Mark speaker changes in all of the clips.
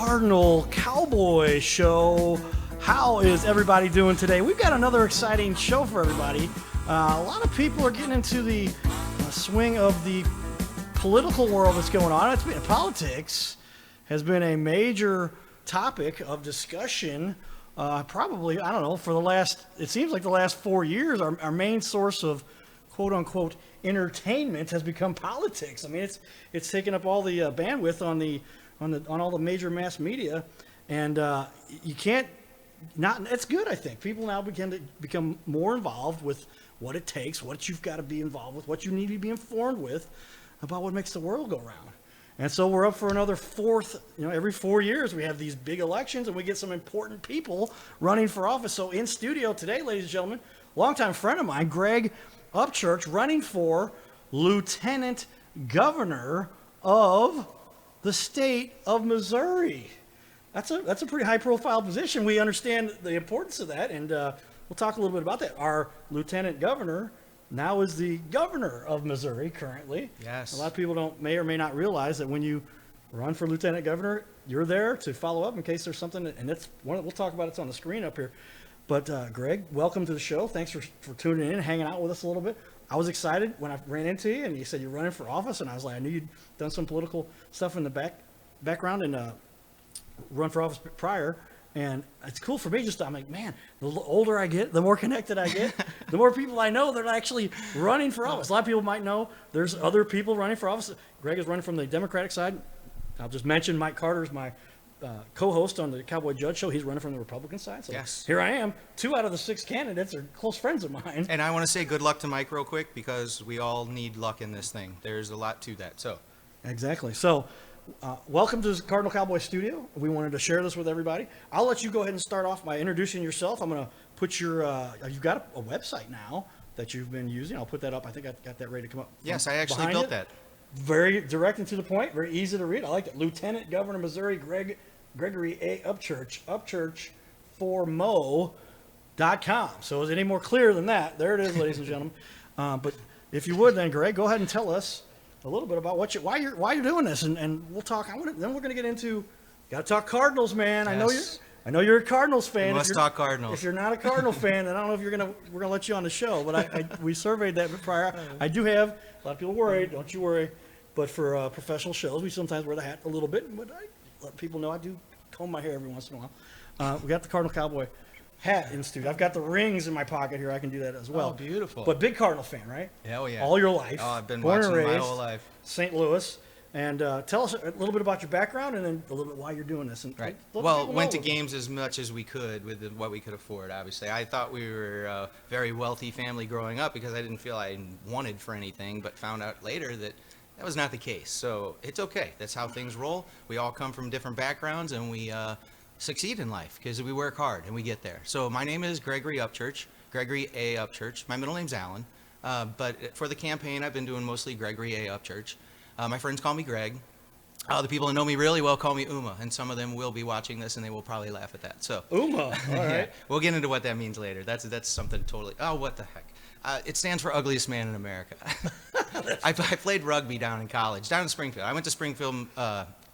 Speaker 1: Cardinal Cowboy show. How is everybody doing today? We've got another exciting show for everybody. A lot of people are getting into the swing of the political world that's going on. Politics has been a major topic of discussion probably, I don't know, for the last, it seems like the last 4 years, our main source of quote-unquote entertainment has become politics. I mean, it's taken up all the bandwidth on all the major mass media, and you can't not. It's good, I think. People now begin to become more involved with what it takes, what you've got to be involved with, what you need to be informed with about what makes the world go round. And so we're up for another fourth. Every 4 years we have these big elections, and we get some important people running for office. So in studio today, ladies and gentlemen, longtime friend of mine, Greg Upchurch, running for Lieutenant Governor of the state of Missouri. That's a pretty high-profile position. We understand the importance of that, and we'll talk a little bit about that. Our Lieutenant Governor now is the Governor of Missouri currently.
Speaker 2: Yes.
Speaker 1: A lot of people may or may not realize that when you run for Lieutenant Governor, you're there to follow up in case there's something, and it's we'll talk about it. It's on the screen up here. But Greg, welcome to the show. Thanks for tuning in and hanging out with us a little bit. I was excited when I ran into you and you said you're running for office, and I was like, I knew you'd done some political stuff in the background and run for office prior. And it's cool for me. I'm like, man, the older I get, the more connected I get, the more people I know that are actually running for office. A lot of people might know there's other people running for office. Greg is running from the Democratic side. I'll just mention Mike Carter's my co-host on the Cowboy Judge Show. He's running from the Republican side. So
Speaker 2: yes.
Speaker 1: Here I am. 2 out of the 6 candidates are close friends of mine.
Speaker 2: And I want to say good luck to Mike real quick, because we all need luck in this thing. There's a lot to that. So
Speaker 1: exactly. So welcome to the Cardinal Cowboy studio. We wanted to share this with everybody. I'll let you go ahead and start off by introducing yourself. I'm going to put your you've got a website now that you've been using. I'll put that up. I think I got that ready to come up.
Speaker 2: Yes, I actually built that.
Speaker 1: Very direct and to the point. Very easy to read. I like it. Lieutenant Governor Missouri Gregory A. Upchurch, upchurch4mo.com. So is it any more clear than that? There it is, ladies and gentlemen. But if you would, then, Greg, go ahead and tell us a little bit about why you're doing this, and we'll talk. Then we're going to get into. Got to talk Cardinals, man.
Speaker 2: Yes.
Speaker 1: I know you're a Cardinals fan.
Speaker 2: We must talk Cardinals.
Speaker 1: If you're not a Cardinal fan, then I don't know if we're gonna let you on the show. But we surveyed that prior. I do have a lot of people worried. Don't you worry. But for professional shows, we sometimes wear the hat a little bit. But I let people know I do comb my hair every once in a while. We got the Cardinal Cowboy hat in the studio. I've got the rings in my pocket here. I can do that as well.
Speaker 2: Oh, beautiful.
Speaker 1: But big Cardinal fan, right?
Speaker 2: Hell yeah.
Speaker 1: All your life.
Speaker 2: Oh, I've been
Speaker 1: born
Speaker 2: watching
Speaker 1: and raised,
Speaker 2: my whole life.
Speaker 1: St. Louis. And tell us a little bit about your background, and then a little bit why you're doing this. And
Speaker 2: right.
Speaker 1: let
Speaker 2: Well,
Speaker 1: people
Speaker 2: went to
Speaker 1: know.
Speaker 2: games as much as we could with what we could afford, obviously. I thought we were a very wealthy family growing up because I didn't feel I wanted for anything, but found out later that that was not the case. So it's okay. That's how things roll. We all come from different backgrounds, and we succeed in life because we work hard and we get there. So my name is Gregory Upchurch, Gregory A. Upchurch. My middle name's Alan. But for the campaign, I've been doing mostly Gregory A. Upchurch. My friends call me Greg. The people that know me really well call me Uma, and some of them will be watching this, and they will probably laugh at that. So
Speaker 1: Uma, all right.
Speaker 2: Yeah, we'll get into what that means later. That's something totally. Oh, what the heck? It stands for Ugliest Man in America. I played rugby down in college, down in Springfield. I went to Springfield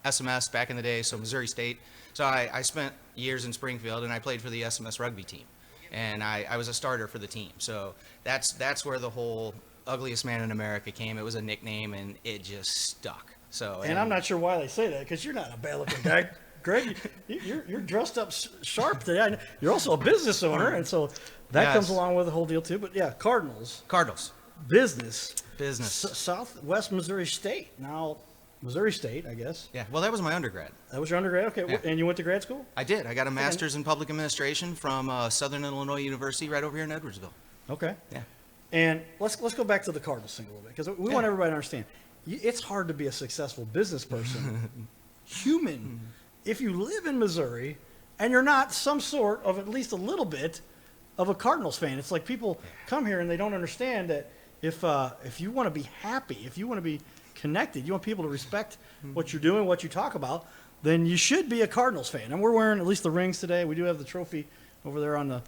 Speaker 2: SMS back in the day, so Missouri State. So I spent years in Springfield, and I played for the SMS rugby team, and I was a starter for the team. So that's where the whole Ugliest Man in America came. It was a nickname, and it just stuck. So,
Speaker 1: and I'm not sure why they say that, because you're not a bad-looking guy. Greg, you're dressed up sharp today. You're also a business owner, and so that
Speaker 2: yes.
Speaker 1: comes along with the whole deal, too. But, yeah, Cardinals. Business. Southwest Missouri State. Now, Missouri State, I guess.
Speaker 2: Yeah, well, that was my undergrad.
Speaker 1: That was your undergrad? Okay.
Speaker 2: Yeah.
Speaker 1: And you went to grad school?
Speaker 2: I did. I got a master's in public administration from Southern Illinois University right over here in Edwardsville.
Speaker 1: Okay.
Speaker 2: Yeah.
Speaker 1: And let's go back to the Cardinals thing a little bit, because we want everybody to understand. It's hard to be a successful business person, human, if you live in Missouri and you're not some sort of at least a little bit of a Cardinals fan. It's like people come here and they don't understand that if you want to be happy, if you want to be connected, you want people to respect what you're doing, what you talk about, then you should be a Cardinals fan. And we're wearing at least the rings today. We do have the trophy over there on the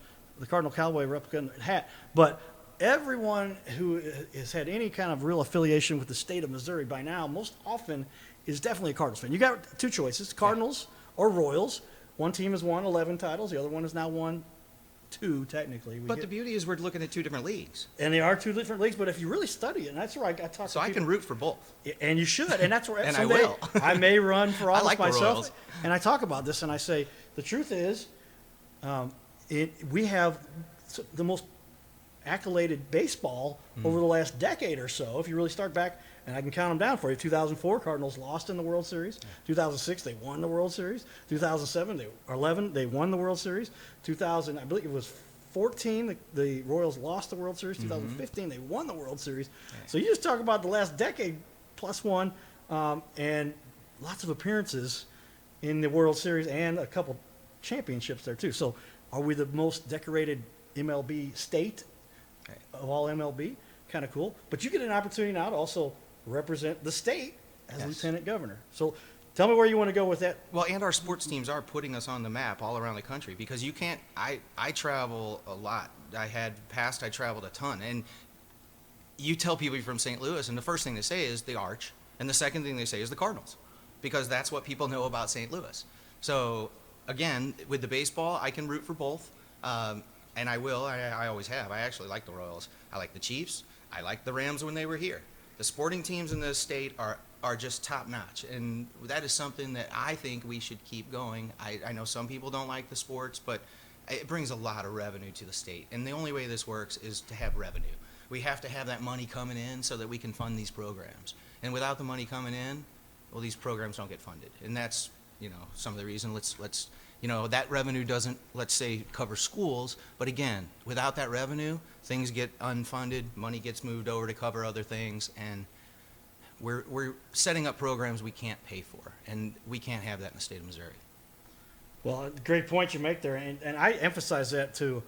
Speaker 1: Cardinal Cowboy replica hat. But everyone who has had any kind of real affiliation with the state of Missouri by now, most often, is definitely a Cardinals fan. You got 2 choices: Cardinals or Royals. One team has won 11 titles. The other one has now won 2, technically.
Speaker 2: But the beauty is we're looking at 2 different leagues.
Speaker 1: And they are 2 different leagues, but if you really study it, and that's where I talk
Speaker 2: So
Speaker 1: to
Speaker 2: I
Speaker 1: people.
Speaker 2: can root for both.
Speaker 1: And you should, and that's where
Speaker 2: And I
Speaker 1: someday
Speaker 2: will.
Speaker 1: I may run for office
Speaker 2: like the
Speaker 1: myself.
Speaker 2: Royals.
Speaker 1: And I talk about this, and I say, the truth is, we have the most accoladed baseball over the last decade or so. If you really start back, and I can count them down for you. 2004, Cardinals lost in the World Series. 2006, they won the World Series. 2007, they won the World Series. 2000, I believe it was 14, the Royals lost the World Series. 2015, they won the World Series. So you just talk about the last decade plus one, and lots of appearances in the World Series and a couple championships there too. So are we the most decorated MLB state of all MLB? Kind of cool. But you get an opportunity now to also represent the state as lieutenant governor. So tell me where you want to go with that.
Speaker 2: Well, and our sports teams are putting us on the map all around the country, because you can't, I travel a lot. I traveled a ton. And you tell people you're from St. Louis, and the first thing they say is the Arch, and the second thing they say is the Cardinals, because that's what people know about St. Louis. So again, with the baseball, I can root for both. And I will. I always have. I actually like the Royals. I like the Chiefs. I like the Rams when they were here. The sporting teams in the state are just top notch, and that is something that I think we should keep going. I know some people don't like the sports, but it brings a lot of revenue to the state, and the only way this works is to have revenue. We have to have that money coming in so that we can fund these programs. And without the money coming in, well, these programs don't get funded, and that's some of the reason. Let's that revenue doesn't, let's say, cover schools, but again, without that revenue, things get unfunded, money gets moved over to cover other things, and we're setting up programs we can't pay for, and we can't have that in the state of Missouri.
Speaker 1: Well, great point you make there, and I emphasize that to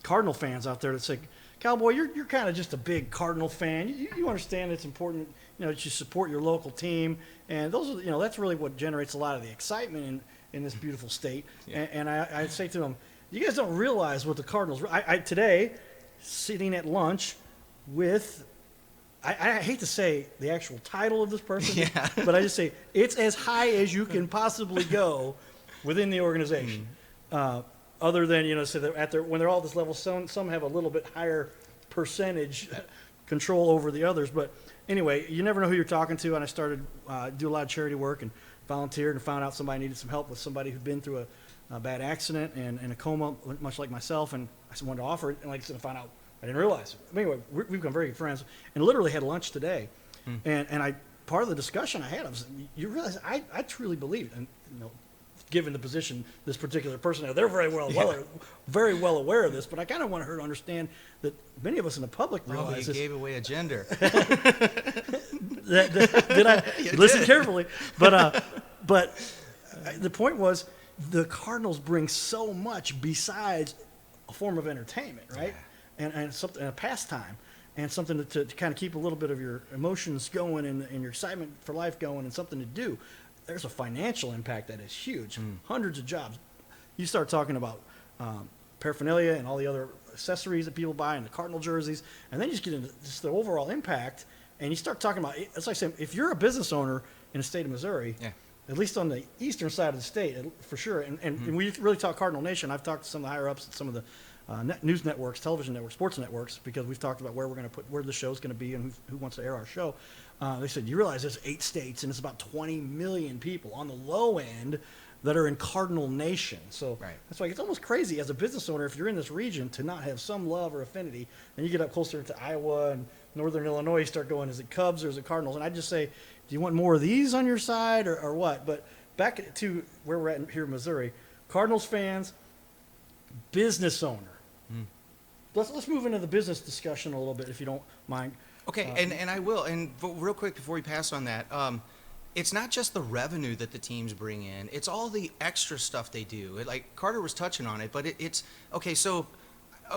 Speaker 1: Cardinal fans out there that say, Cowboy, you're kind of just a big Cardinal fan. You understand it's important, that you support your local team, and those are, that's really what generates a lot of the excitement in this beautiful state. Yeah. And I say to them, you guys don't realize what the Cardinals. I today, sitting at lunch with, I hate to say the actual title of this person, but I just say it's as high as you can possibly go within the organization. Other than so that when they're all at this level, some have a little bit higher percentage control over the others. But anyway, you never know who you're talking to. And I started do a lot of charity work and volunteered and found out somebody needed some help with somebody who'd been through a bad accident and in a coma, much like myself. And I wanted to offer it. And like I said, I found out I didn't realize it. Anyway, we've become very good friends and literally had lunch today. And part of the discussion I had was, you realize I truly believe, and given the position this particular person had, they're very well aware of this, but I kind of want her to understand that many of us in the public realize
Speaker 2: you gave away a gender.
Speaker 1: Did I listen carefully? But the point was, the Cardinals bring so much besides a form of entertainment, right? And something, a pastime, and something to kind of keep a little bit of your emotions going and your excitement for life going, and something to do. There's a financial impact that is huge. Hundreds of jobs. You start talking about paraphernalia and all the other accessories that people buy and the Cardinal jerseys, and then you just get into just the overall impact, and you start talking about, it's like saying, if you're a business owner in the state of Missouri, at least on the eastern side of the state, for sure, and we really talk Cardinal Nation. I've talked to some of the higher-ups at some of the news networks, television networks, sports networks, because we've talked about where the show's going to be and who wants to air our show. They said, you realize there's 8 states and it's about 20 million people on the low end that are in Cardinal Nation. So that's why it's almost crazy as a business owner, if you're in this region, to not have some love or affinity. And you get up closer to Iowa and northern Illinois, you start going, is it Cubs or is it Cardinals? And I just say, do you want more of these on your side or what? But back to where we're at here in Missouri, Cardinals fans, business owner. Let's move into the business discussion a little bit, if you don't mind.
Speaker 2: Okay, and I will. And real quick before we pass on that, it's not just the revenue that the teams bring in. It's all the extra stuff they do. Like Carter was touching on it, but it's okay. So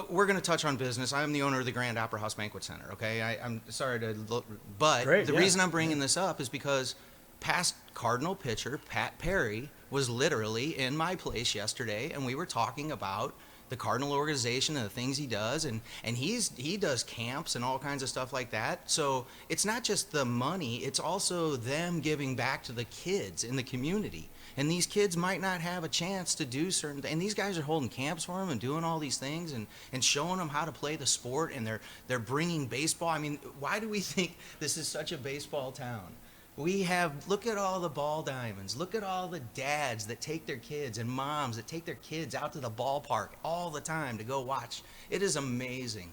Speaker 2: we're going to touch on business. I'm the owner of the Grand Opera House Banquet Center. Okay, I'm sorry to look, but the reason I'm bringing this up is because past Cardinal pitcher Pat Perry was literally in my place yesterday, and we were talking about the Cardinal organization and the things he does, and he does camps and all kinds of stuff like that. So it's not just the money, it's also them giving back to the kids in the community. And these kids might not have a chance to do certain things. And these guys are holding camps for them and doing all these things and showing them how to play the sport, and they're bringing baseball. I mean, why do we think this is such a baseball town? Look at all the ball diamonds. Look at all the dads that take their kids and moms that take their kids out to the ballpark all the time to go watch. It is amazing.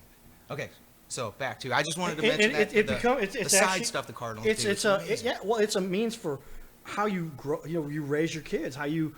Speaker 2: Okay, so back to, I just wanted to mention the side stuff the Cardinals do.
Speaker 1: It's a means for how you grow, you raise your kids, how you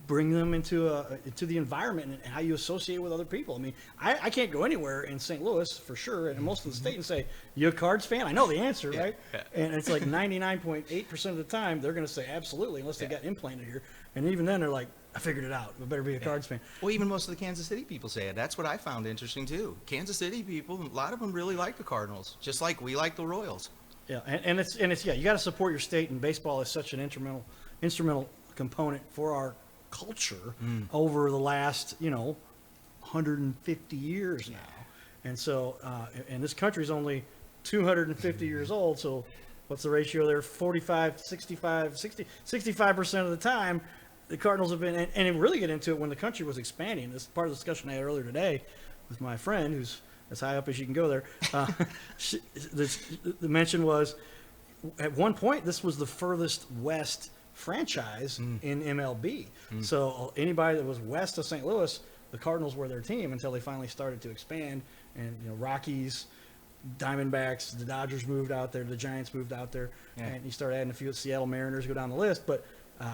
Speaker 1: bring them into the environment, and how you associate with other people. I mean, I can't go anywhere in St. Louis for sure, and most of the state, and say, "You a Cards fan?" I know the answer, right? Yeah. And it's like 99.8% of the time they're going to say absolutely, unless they got implanted here. And even then, they're like, "I figured it out. I better be a Cards fan."
Speaker 2: Well, even most of the Kansas City people say it. That's what I found interesting too. Kansas City people, a lot of them really like the Cardinals, just like we like the Royals.
Speaker 1: Yeah, and it's you got to support your state, and baseball is such an instrumental component for our culture over the last 150 years now. And so and this country is only 250 years old, so what's the ratio there? 65% of the time the Cardinals have been, and really get into it when the country was expanding. This is part of the discussion I had earlier today with my friend who's as high up as you can go there. The mention was, at one point, this was the furthest west franchise in MLB. So anybody that was west of St. Louis, the Cardinals were their team until they finally started to expand. And Rockies, Diamondbacks, the Dodgers moved out there, the Giants moved out there, and you start adding a few Seattle Mariners, go down the list. But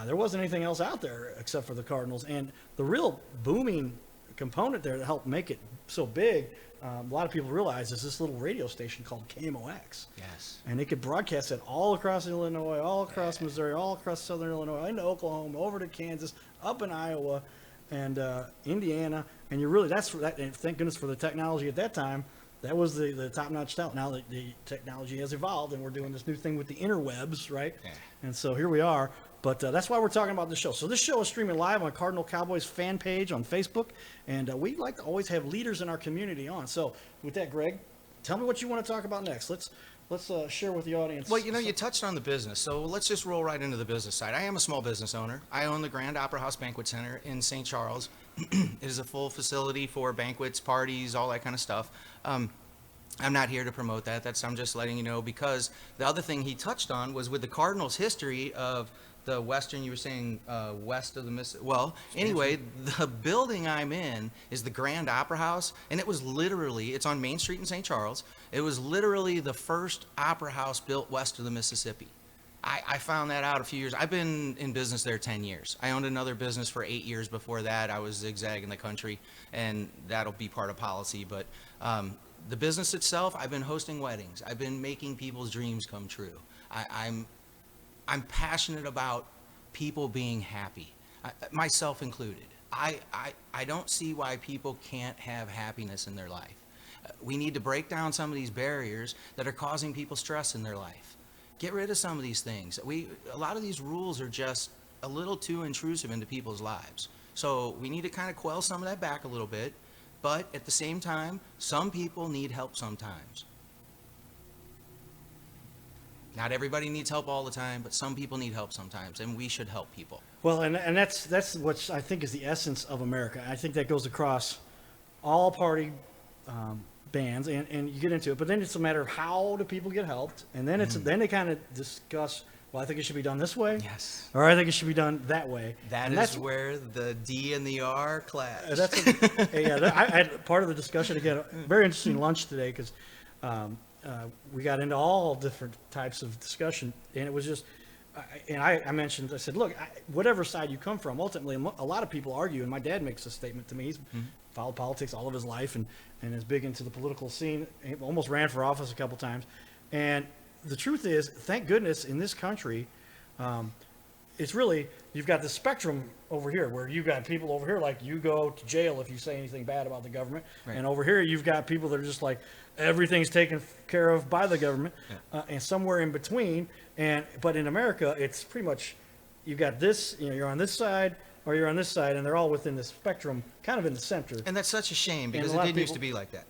Speaker 1: there wasn't anything else out there except for the Cardinals. And the real booming component there that helped make it so big, a lot of people realize, is this little radio station called KMOX.
Speaker 2: Yes.
Speaker 1: And they could broadcast it all across Illinois, all across Missouri, all across southern Illinois, into Oklahoma, over to Kansas, up in Iowa, and Indiana. And and thank goodness for the technology at that time. That was the top-notch talent. Now the technology has evolved, and we're doing this new thing with the interwebs, right? Yeah. And so here we are. But that's why we're talking about this show. So this show is streaming live on Cardinal Cowboy's fan page on Facebook, and we'd like to always have leaders in our community on. So with that, Greg, tell me what you want to talk about next. Let's share with the audience.
Speaker 2: Well, you touched on the business, so let's just roll right into the business side. I am a small business owner. I own the Grand Opera House Banquet Center in St. Charles. It is a full facility for banquets, parties, all that kind of stuff. I'm not here to promote that. I'm just letting you know, because the other thing he touched on was with the Cardinals' history of the western, you were saying west of the Mississippi. Well, anyway, the building I'm in is the Grand Opera House, and it's on Main Street in St. Charles. It was literally the first opera house built west of the Mississippi. I found that out a few years. I've been in business there 10 years. I owned another business for 8 years before that. I was zigzagging the country, and that'll be part of policy. But the business itself, I've been hosting weddings. I've been making people's dreams come true. I'm passionate about people being happy, myself included. I don't see why people can't have happiness in their life. We need to break down some of these barriers that are causing people stress in their life. Get rid of some of these things. A lot of these rules are just a little too intrusive into people's lives. So we need to kind of quell some of that back a little bit, but at the same time, some people need help sometimes. Not everybody needs help all the time, but some people need help sometimes, and we should help people.
Speaker 1: Well, and that's what I think is the essence of America. I think that goes across all party bands, and you get into it. But then it's a matter of how do people get helped, and then then they kind of discuss, well, I think it should be done this way.
Speaker 2: Yes.
Speaker 1: Or I think it should be done that way.
Speaker 2: That's where the D and the R clash.
Speaker 1: I had part of the discussion, again, a very interesting lunch today, because we got into all different types of discussion, and it was just, I mentioned, I said, look, whatever side you come from, ultimately, a lot of people argue, and my dad makes a statement to me. He's followed politics all of his life and is big into the political scene. He almost ran for office a couple times. And the truth is, thank goodness, in this country, it's really, you've got the spectrum over here, where you've got people over here, like, you go to jail if you say anything bad about the government. Right. And over here, you've got people that are just like, everything's taken care of by the government, and somewhere in between. But in America, it's pretty much, you've got this, you're on this side, or you're on this side, and they're all within the spectrum, kind of in the center.
Speaker 2: And that's such a shame, because it didn't used to be like that.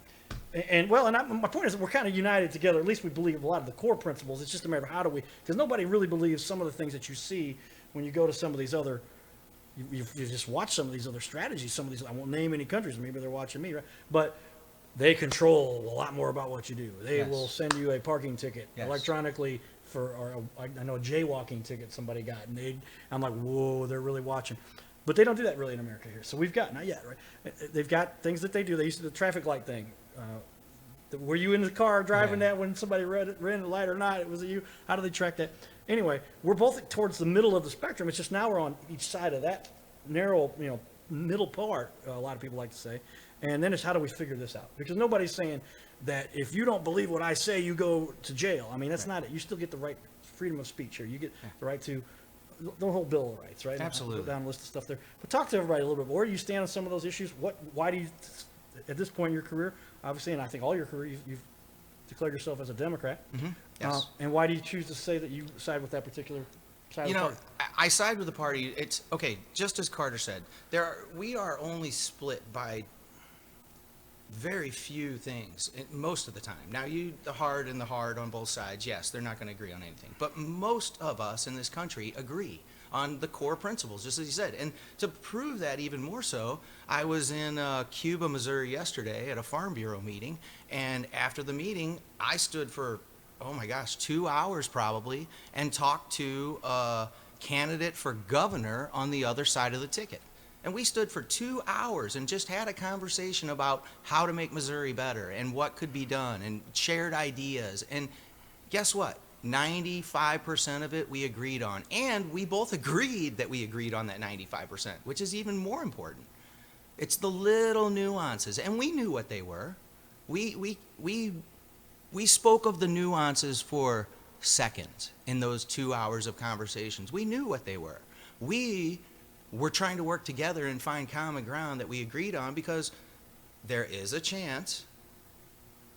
Speaker 1: My point is that we're kind of united together. At least we believe a lot of the core principles. It's just a matter of how do we, because nobody really believes some of the things that you see when you go to some of these other, you just watch some of these other strategies, some of these, I won't name any countries, maybe they're watching me, right? But they control a lot more about what you do. They will send you a parking ticket electronically or I know a jaywalking ticket somebody got, and I'm like, whoa, they're really watching. But they don't do that really in America here. So we've got, not yet, right? They've got things that they do. They used to do the traffic light thing. Were you in the car driving that when somebody ran the light or not? Was it you? How do they track that? Anyway, we're both towards the middle of the spectrum. It's just now we're on each side of that narrow, middle part, a lot of people like to say. And then it's how do we figure this out? Because nobody's saying that if you don't believe what I say, you go to jail. I mean, that's not it. You still get the right freedom of speech here. You get the right to the whole Bill of Rights, right?
Speaker 2: Absolutely.
Speaker 1: Put down a list of stuff there. But talk to everybody a little bit. Where do you stand on some of those issues? Why do you, at this point in your career, obviously, and I think all your career, you've declared yourself as a Democrat.
Speaker 2: Mm-hmm. Yes.
Speaker 1: And why do you choose to say that you side with that particular side of the party?
Speaker 2: I side with the party. It's okay. Just as Carter said, we are only split by very few things most of the time. Now, the hard on both sides, yes, they're not going to agree on anything. But most of us in this country agree on the core principles, just as you said. And to prove that even more so, I was in Cuba, Missouri yesterday at a Farm Bureau meeting. And after the meeting, I stood for, 2 hours probably, and talked to a candidate for governor on the other side of the ticket. And we stood for 2 hours and just had a conversation about how to make Missouri better and what could be done and shared ideas. And guess what? 95% of it we agreed on. And we both agreed that we agreed on that 95%, which is even more important. It's the little nuances. And we knew what they were. We spoke of the nuances for seconds in those 2 hours of conversations. We knew what they were. We're trying to work together and find common ground that we agreed on because there is a chance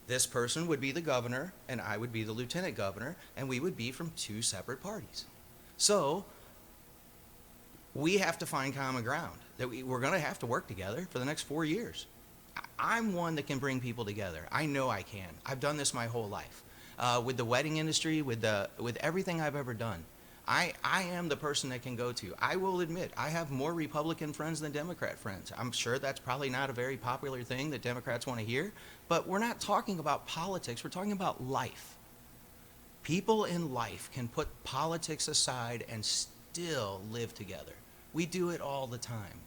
Speaker 2: this person would be the governor and I would be the lieutenant governor, and we would be from two separate parties. So we have to find common ground, that we're going to have to work together for the next 4 years. I'm one that can bring people together. I know I can. I've done this my whole life. With the wedding industry, with everything I've ever done. I am the person that can go to. I will admit, I have more Republican friends than Democrat friends. I'm sure that's probably not a very popular thing that Democrats want to hear, but we're not talking about politics, we're talking about life. People in life can put politics aside and still live together. We do it all the time.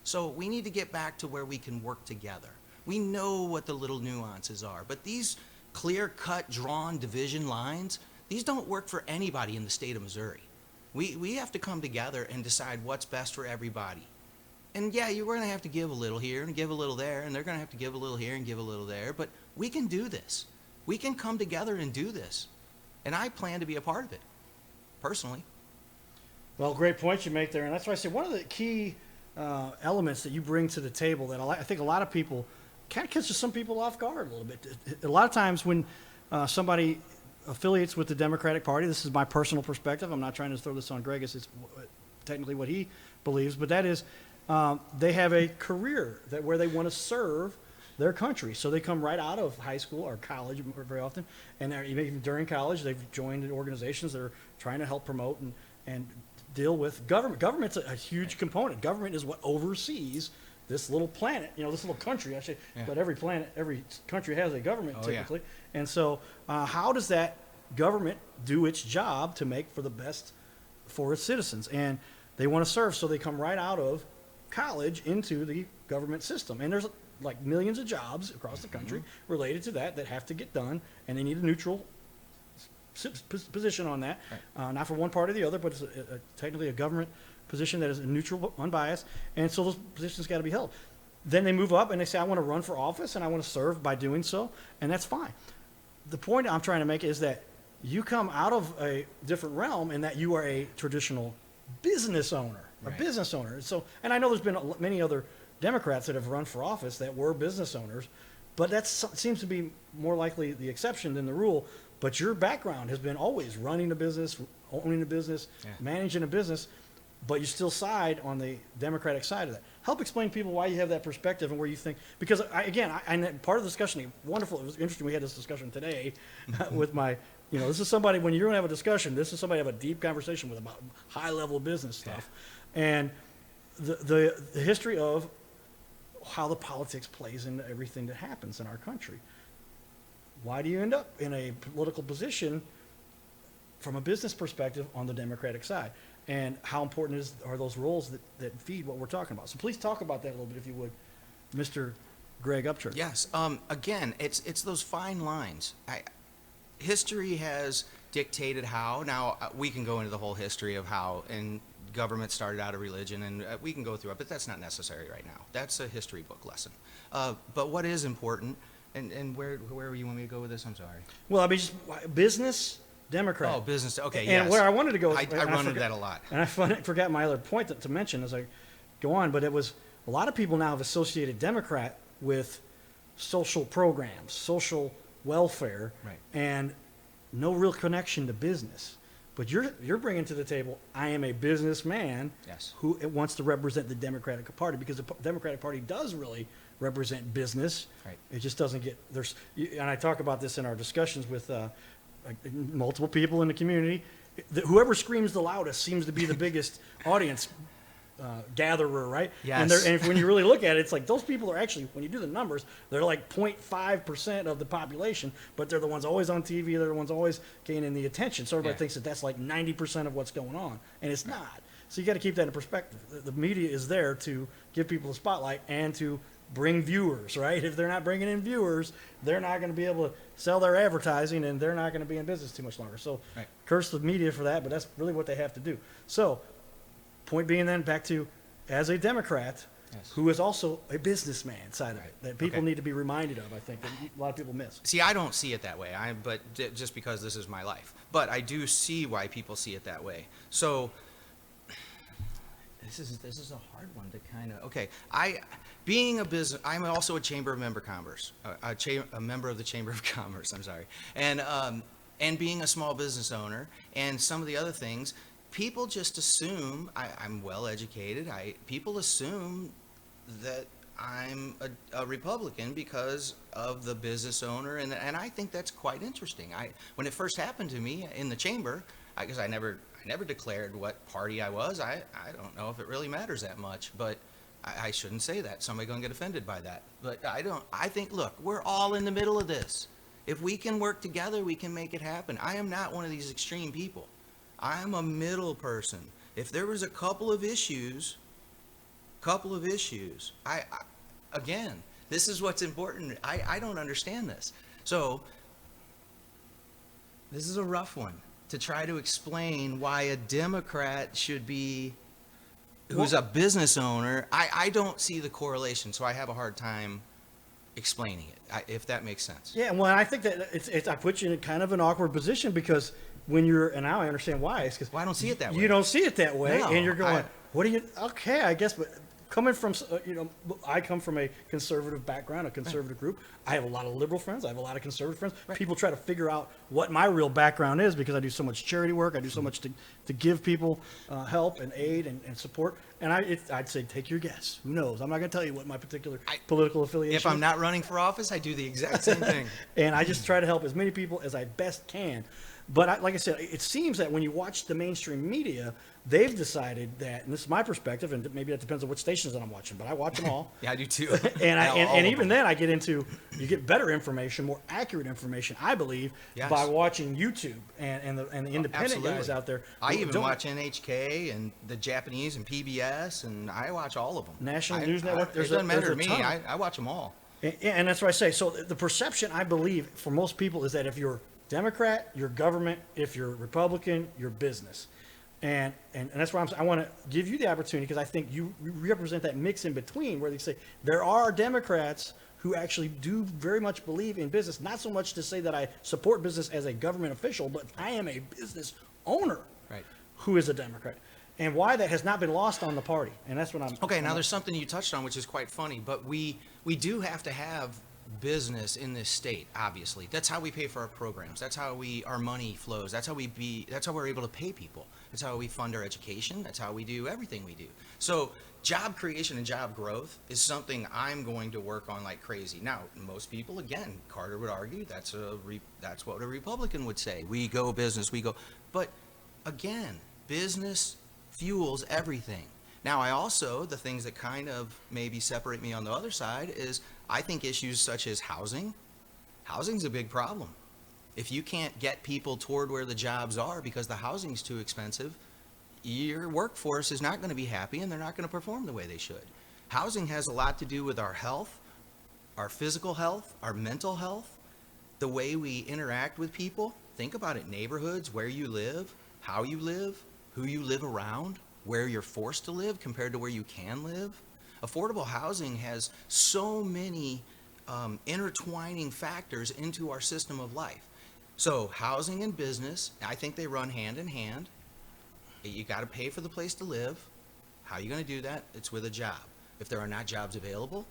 Speaker 2: So we need to get back to where we can work together. We know what the little nuances are, but these clear-cut, drawn division lines, these don't work for anybody in the state of Missouri. We have to come together and decide what's best for everybody. And yeah, you're going to have to give a little here and give a little there, and they're going to have to give a little here and give a little there, but we can do this. We can come together and do this. And I plan to be a part of it, personally.
Speaker 1: Well, great point you make there, and that's why I say one of the key elements that you bring to the table that I think a lot of people kind of catches some people off guard a little bit. A lot of times when somebody affiliates with the Democratic Party, this is my personal perspective, I'm not trying to throw this on Greg, it's technically what he believes, but that is they have a career where they want to serve their country. So they come right out of high school or college very often, and even during college they've joined organizations that are trying to help promote and deal with government. Government's a huge component. Government is what oversees this little planet, this little country, I say, but every country has a government typically. Yeah. And so how does that government do its job to make for the best for its citizens? And they want to serve, so they come right out of college into the government system. And there's like millions of jobs across the country related to that have to get done, and they need a neutral position on that. Right. Not for one part or the other, but it's technically a government position that is neutral, unbiased, and so those positions got to be held. Then they move up and they say, I want to run for office and I want to serve by doing so, and that's fine. The point I'm trying to make is that you come out of a different realm in that you are a traditional business owner, a business owner. So, and I know there's been many other Democrats that have run for office that were business owners, but that seems to be more likely the exception than the rule. But your background has been always running a business, owning a business, managing a business, but you still side on the Democratic side of that. Help explain to people why you have that perspective and where you think, because part of the discussion, wonderful, it was interesting, we had this discussion today with my This is somebody, when you're going to have a discussion, this is somebody to have a deep conversation with about high-level business stuff. Yeah. And the history of how the politics plays into everything that happens in our country. Why do you end up in a political position from a business perspective on the Democratic side? And how important are those roles that feed what we're talking about? So please talk about that a little bit, if you would, Mr. Greg Upchurch.
Speaker 2: Yes. Again, it's those fine lines. History has dictated how. Now, we can go into the whole history of how and government started out of religion, and we can go through it, but that's not necessary right now. That's a history book lesson. But what is important, and where you want me to go with this? I'm sorry.
Speaker 1: Well, I mean, just business, Democrat.
Speaker 2: Oh, business. Okay,
Speaker 1: and
Speaker 2: yes.
Speaker 1: where I wanted to go,
Speaker 2: I run into that a lot.
Speaker 1: And I forgot my other point to mention as I go on, but it was a lot of people now have associated Democrat with social programs, social welfare,
Speaker 2: right,
Speaker 1: and no real connection to business. But you're bringing to the table, I am a businessman,
Speaker 2: yes,
Speaker 1: who wants to represent the Democratic Party, because the Democratic Party does really represent business.
Speaker 2: Right.
Speaker 1: It just doesn't get and I talk about this in our discussions with multiple people in the community. Whoever screams the loudest seems to be the biggest audience gatherer, right?
Speaker 2: Yes.
Speaker 1: And when you really look at it, it's like those people are actually, when you do the numbers, they're like 0.5% of the population, but they're the ones always on TV, they're the ones always gaining the attention. So everybody thinks that that's like 90% of what's going on, and it's not. So you got to keep that in perspective. The media is there to give people the spotlight and to bring viewers, right? If they're not bringing in viewers, they're not going to be able to sell their advertising, and they're not going to be in business too much longer. So curse the media for that, but that's really what they have to do. So point being then, back to, as a Democrat, who is also a businessman side of it, that people need to be reminded of, I think, that a lot of people miss.
Speaker 2: See, I don't see it that way, but just because this is my life. But I do see why people see it that way. So this is a hard one to kind of, I'm also a Chamber of Commerce, a member of the Chamber of Commerce, I'm sorry. And being a small business owner and some of the other things, people just assume, I'm well educated, people assume that I'm a Republican because of the business owner, and I think that's quite interesting. When it first happened to me in the chamber, because I never declared what party I was, I don't know if it really matters that much, but I shouldn't say that. Somebody's going to get offended by that. But I think, look, we're all in the middle of this. If we can work together, we can make it happen. I am not one of these extreme people. I'm a middle person. If there was a couple of issues, again, this is what's important. I don't understand this. So this is a rough one to try to explain why a Democrat should be, who's a business owner. I don't see the correlation, so I have a hard time explaining it, if that makes sense.
Speaker 1: Yeah, well, I think that I put you in kind of an awkward position, because when and now I understand why. It's because
Speaker 2: I don't see it that way.
Speaker 1: You don't see it that way,
Speaker 2: No,
Speaker 1: and you're going, what do you? Okay, I guess, but coming from, I come from a conservative background, a conservative group. I have a lot of liberal friends. I have a lot of conservative friends. People try to figure out what my real background is, because I do so much charity work. I do so much to give people help and aid and support. And I'd say, take your guess. Who knows? I'm not going to tell you what my particular political affiliation is.
Speaker 2: If I'm not running for office, I do the exact same thing.
Speaker 1: And I just try to help as many people as I best can. But like I said, it seems that when you watch the mainstream media, they've decided that, and this is my perspective, and maybe that depends on what stations that I'm watching, but I watch them all.
Speaker 2: Yeah, I do too.
Speaker 1: and even then, I get into, you get better information, more accurate information, I believe, by watching YouTube and the independent guys out there.
Speaker 2: I even watch NHK and the Japanese and PBS, and I watch all of them.
Speaker 1: National News Network.
Speaker 2: It doesn't matter to me. I watch them all.
Speaker 1: And that's what I say. So the perception, I believe, for most people is that if you're Democrat, you're government. If you're Republican, you're business. And that's why I want to give you the opportunity, because I think you represent that mix in between, where they say there are Democrats who actually do very much believe in business, not so much to say that I support business as a government official, but I am a business owner who is a Democrat. And why that has not been lost on the party. And that's what I'm...
Speaker 2: Okay, now there's something you touched on which is quite funny, but we do have to have business in this state, obviously. That's how we pay for our programs. That's how our money flows. That's how we're able to pay people. That's how we fund our education. That's how we do everything we do. So job creation and job growth is something I'm going to work on like crazy. Now, most people, again, Carter would argue that's what a Republican would say. We go business, we go. But again, business fuels everything. Now, the things that kind of maybe separate me on the other side is I think issues such as housing's a big problem. If you can't get people toward where the jobs are because the housing's too expensive, your workforce is not going to be happy and they're not going to perform the way they should. Housing has a lot to do with our health, our physical health, our mental health, the way we interact with people. Think about it, neighborhoods, where you live, how you live, who you live around, where you're forced to live compared to where you can live. Affordable housing has so many intertwining factors into our system of life. So housing and business, I think they run hand in hand. You got to pay for the place to live. How are you going to do that? It's with a job. If there are not jobs available,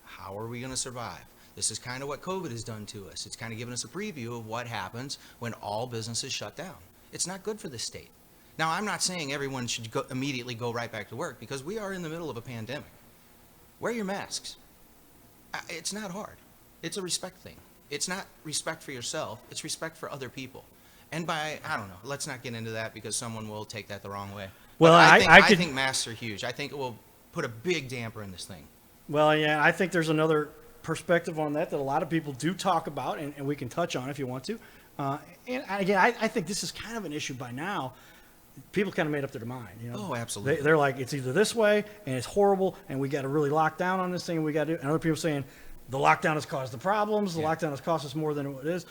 Speaker 2: how are we going to survive? This is kind of what COVID has done to us. It's kind of given us a preview of what happens when all businesses shut down. It's not good for the state. Now, I'm not saying everyone should immediately go right back to work because we are in the middle of a pandemic. Wear your masks. It's not hard. It's a respect thing. It's not respect for yourself. It's respect for other people. And I don't know, let's not get into that because someone will take that the wrong way.
Speaker 1: Well,
Speaker 2: I think masks are huge. I think it will put a big damper in this thing.
Speaker 1: Well, yeah, I think there's another perspective on that a lot of people do talk about, and we can touch on if you want to. And again, I think this is kind of an issue by now. People kind of made up their mind, you know.
Speaker 2: Oh, absolutely.
Speaker 1: They're like, it's either this way, and it's horrible, and we got to really lock down on this thing. And we got to. And other people saying the lockdown has caused the problems. The lockdown has cost us more than it is.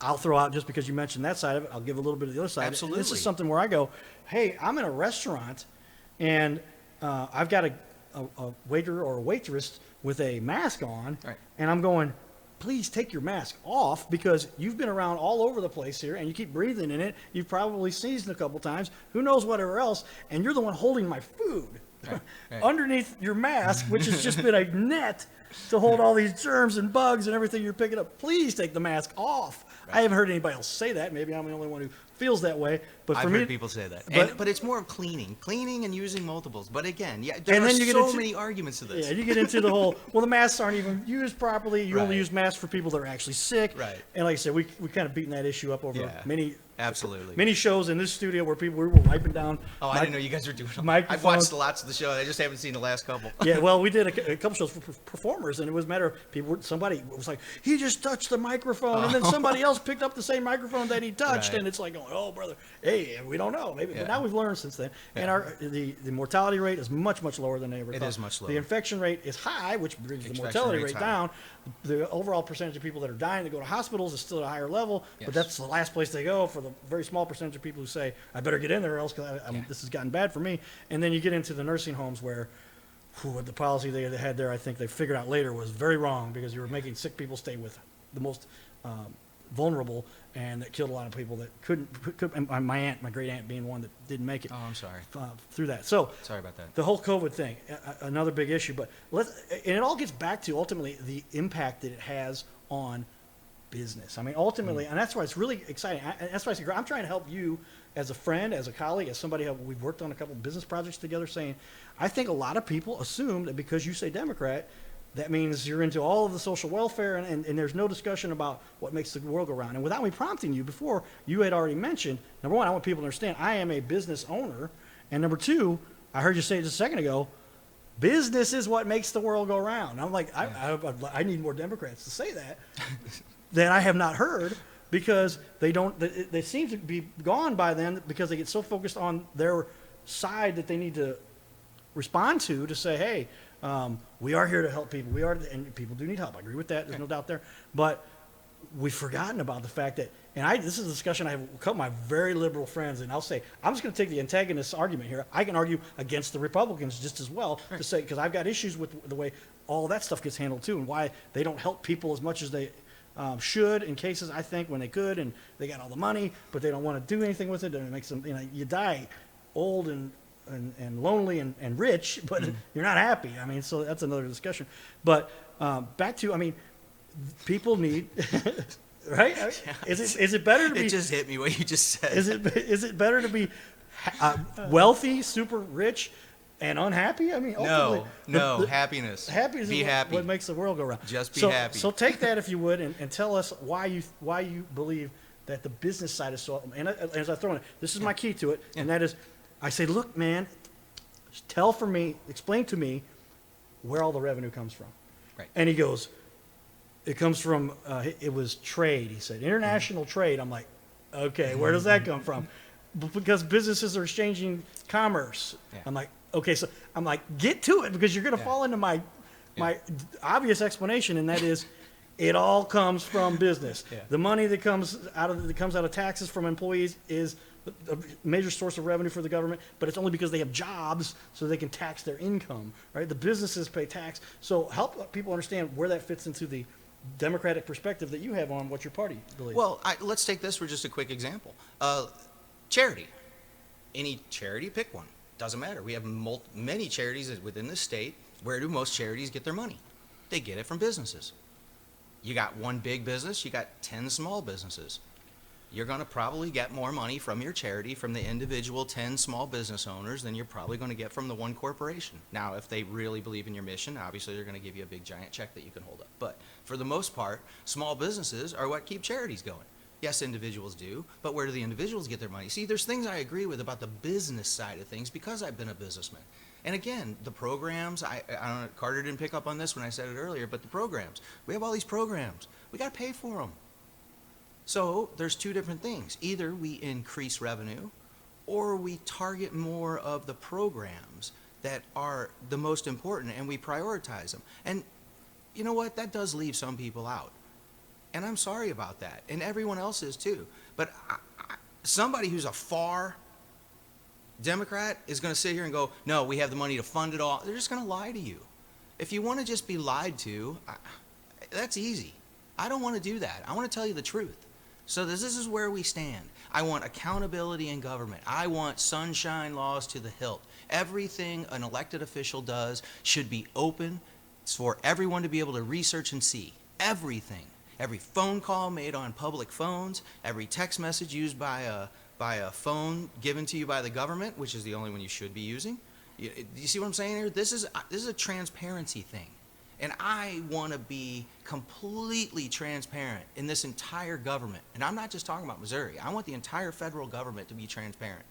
Speaker 1: I'll throw out, just because you mentioned that side of it, I'll give a little bit of the other side.
Speaker 2: Absolutely.
Speaker 1: This is something where I go, hey, I'm in a restaurant, and I've got a waiter or a waitress with a mask on,
Speaker 2: right,
Speaker 1: and I'm going, please take your mask off because you've been around all over the place here and you keep breathing in it. You've probably sneezed a couple times, who knows whatever else, and you're the one holding my food
Speaker 2: right.
Speaker 1: underneath your mask, which has just been a net to hold all these germs and bugs and everything you're picking up. Please take the mask off. Right. I haven't heard anybody else say that. Maybe I'm the only one who feels that way. But
Speaker 2: I've heard people say that. But it's more of cleaning and using multiples. But again, there are so many arguments to this.
Speaker 1: Yeah, you get into the whole, well, the masks aren't even used properly. You
Speaker 2: right.
Speaker 1: only use masks for people that are actually sick.
Speaker 2: Right.
Speaker 1: And like I said, we kind of beaten that issue up over many shows in this studio where people we were wiping down.
Speaker 2: Oh, I didn't know you guys were doing it.
Speaker 1: Microphones.
Speaker 2: I've watched lots of the show. I just haven't seen the last couple.
Speaker 1: Yeah, well, we did a couple shows for performers, and it was a matter of somebody was like, he just touched the microphone, and then somebody else picked up the same microphone that he touched,
Speaker 2: right.
Speaker 1: and it's like, going, oh, brother, hey, we don't know. Maybe, but now we've learned since then.
Speaker 2: Yeah.
Speaker 1: And the mortality rate is much, much lower than they ever thought.
Speaker 2: It is much lower.
Speaker 1: The infection rate is high, which brings the mortality rate down. The overall percentage of people that are dying that go to hospitals is still at a higher level, but that's the last place they go for the very small percentage of people who say, I better get in there or else because this has gotten bad for me. And then you get into the nursing homes where the policy they had there, I think they figured out later, was very wrong because you were making sick people stay with the most vulnerable, and that killed a lot of people that couldn't and my great aunt being one that didn't make it.
Speaker 2: Oh, I'm sorry.
Speaker 1: Through that. So
Speaker 2: sorry about that.
Speaker 1: The whole COVID thing, another big issue, but and it all gets back to ultimately the impact that it has on business. I mean, ultimately, and that's why it's really exciting. That's why I'm trying to help you as a friend, as a colleague, as somebody we've worked on a couple of business projects together, saying, I think a lot of people assume that because you say Democrat, that means you're into all of the social welfare, and there's no discussion about what makes the world go round. And without me prompting you before, you had already mentioned, number one, I want people to understand I am a business owner. And number two, I heard you say just a second ago, business is what makes the world go round. And I'm like, I need more Democrats to say that that I have not heard, because they seem to be gone by then because they get so focused on their side that they need to respond to say, hey, we are here to help people. And people do need help. I agree with that. There's no doubt there. But we've forgotten about the fact that, this is a discussion I have with a couple of my very liberal friends, and I'll say, I'm just going to take the antagonist argument here. I can argue against the Republicans just as well, to say, because I've got issues with the way all that stuff gets handled too, and why they don't help people as much as they should in cases, I think, when they could, and they got all the money, but they don't want to do anything with it, and it makes them, you die old and lonely and rich, but you're not happy. I mean, so that's another discussion. But back to, I mean, people need, right? Is it better to be?
Speaker 2: It just hit me what you just said.
Speaker 1: Is it better to be wealthy, super rich, and unhappy? I mean, ultimately,
Speaker 2: no, happiness.
Speaker 1: Happiness
Speaker 2: be
Speaker 1: is
Speaker 2: happy.
Speaker 1: what makes the world go round.
Speaker 2: Just be happy.
Speaker 1: So take that, if you would, and tell us why you believe that the business side is so. And as I throw in, this is my key to it, and that is, I say, look, man, explain to me where all the revenue comes from.
Speaker 2: Right.
Speaker 1: And he goes, it comes from, it was trade. He said, international trade. I'm like, okay, where does that come from? Because businesses are exchanging commerce. Yeah. I'm like, okay, so I'm like, get to it, because you're going to fall into my obvious explanation, and that is, it all comes from business. Yeah. The money that comes out of taxes from employees is a major source of revenue for the government, but it's only because they have jobs, so they can tax their income, right? The businesses pay tax. So help people understand where that fits into the democratic perspective that you have on what your party believes.
Speaker 2: Well, let's take this for just a quick example. Charity. Any charity, pick one. Doesn't matter. We have many charities within the state. Where do most charities get their money? They get it from businesses. You got one big business, you got 10 small businesses. You're going to probably get more money from your charity, from the individual 10 small business owners, than you're probably going to get from the one corporation. Now, if they really believe in your mission, obviously they're going to give you a big giant check that you can hold up. But for the most part, small businesses are what keep charities going. Yes, individuals do, but where do the individuals get their money? See, there's things I agree with about the business side of things because I've been a businessman. And again, the programs, I don't know, Carter didn't pick up on this when I said it earlier, but the programs. We have all these programs. We got to pay for them. So there's two different things. Either we increase revenue, or we target more of the programs that are the most important, and we prioritize them. And you know what? That does leave some people out. And I'm sorry about that. And everyone else is too. But somebody who's a far Democrat is going to sit here and go, no, we have the money to fund it all. They're just going to lie to you. If you want to just be lied to, that's easy. I don't want to do that. I want to tell you the truth. So this is where we stand. I want accountability in government. I want sunshine laws to the hilt. Everything an elected official does should be open for everyone to be able to research and see. Everything. Every phone call made on public phones, every text message used by a phone given to you by the government, which is the only one you should be using. You see what I'm saying here? This is a transparency thing. And I want to be completely transparent in this entire government. And I'm not just talking about Missouri. I want the entire federal government to be transparent.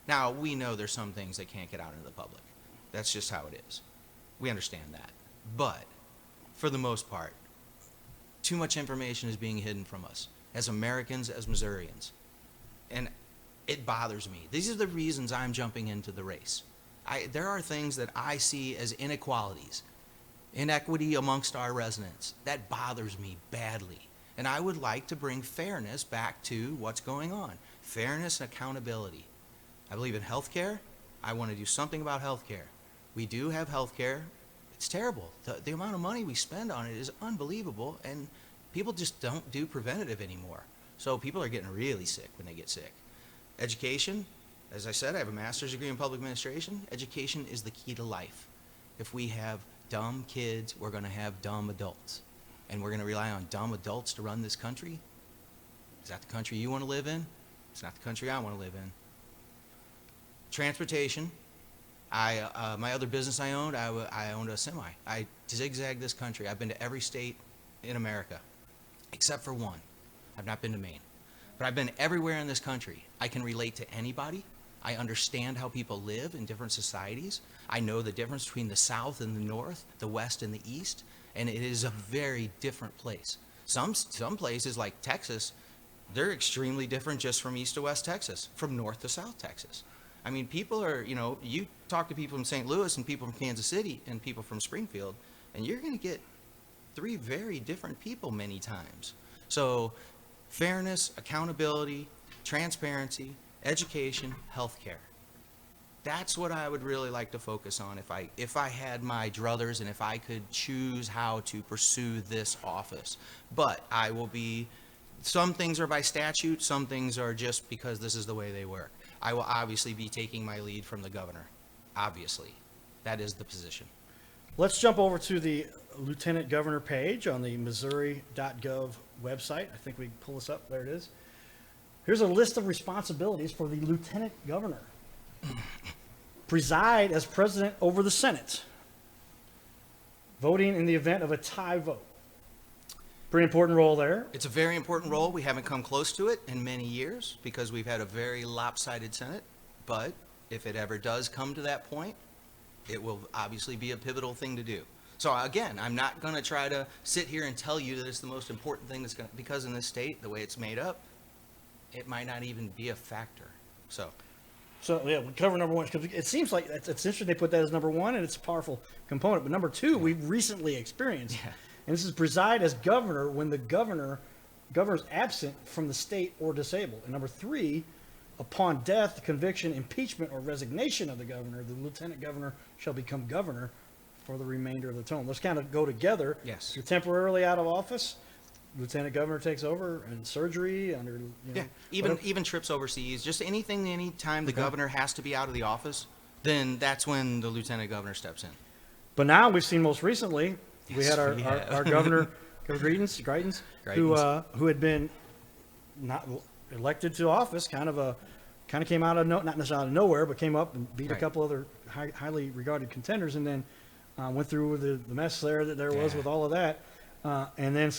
Speaker 2: Now, we know there's some things that can't get out into the public. That's just how it is. We understand that. But for the most part, too much information is being hidden from us as Americans, as Missourians. And it bothers me. These are the reasons I'm jumping into the race. There are things that I see as inequalities, inequity amongst our residents. That bothers me badly. And I would like to bring fairness back to what's going on. Fairness and accountability. I believe in health care. I want to do something about health care. We do have health care. It's terrible. The amount of money we spend on it is unbelievable, and people just don't do preventative anymore. So people are getting really sick when they get sick. Education, as I said, I have a master's degree in public administration. Education is the key to life. If we have dumb kids, we're going to have dumb adults. And we're going to rely on dumb adults to run this country. Is that the country you want to live in? It's not the country I want to live in. Transportation. My other business I owned, I owned a semi. I zigzagged this country. I've been to every state in America, except for one. I've not been to Maine. But I've been everywhere in this country. I can relate to anybody. I understand how people live in different societies. I know the difference between the South and the North, the West and the East, and it is a very different place. Some places like Texas, they're extremely different just from East to West Texas, from North to South Texas. I mean, people are, you talk to people from St. Louis and people from Kansas City and people from Springfield, and you're going to get three very different people many times. So fairness, accountability, transparency, education, healthcare. That's what I would really like to focus on if I had my druthers and if I could choose how to pursue this office. But some things are by statute, some things are just because this is the way they work. I will obviously be taking my lead from the governor. Obviously. That is the position.
Speaker 1: Let's jump over to the lieutenant governor page on the Missouri.gov website. I think we can pull this up. There it is. Here's a list of responsibilities for the lieutenant governor. Preside as president over the Senate. Voting in the event of a tie vote. Pretty important role there.
Speaker 2: It's a very important role. We haven't come close to it in many years because we've had a very lopsided Senate. But if it ever does come to that point, it will obviously be a pivotal thing to do. So again, I'm not going to try to sit here and tell you that it's the most important thing that's going to, because in this state, the way it's made up, it might not even be a factor. So
Speaker 1: yeah, we cover number one because it seems like it's interesting they put that as number one, and it's a powerful component. But number two, we've recently experienced, and this is preside as governor when the governor's absent from the state or disabled. And number three, upon death, conviction, impeachment, or resignation of the governor, the lieutenant governor shall become governor for the remainder of the term. Those kind of go together.
Speaker 2: Yes.
Speaker 1: If you're temporarily out of office, lieutenant governor takes over, and surgery under,
Speaker 2: even trips overseas, just anytime the governor has to be out of the office, then that's when the lieutenant governor steps in.
Speaker 1: But now we've seen most recently, we had our governor, Greitens, who had been not elected to office, kind of came out of not necessarily out of nowhere, but came up and beat a couple other highly regarded contenders, and then went through the mess there was with all of that, and then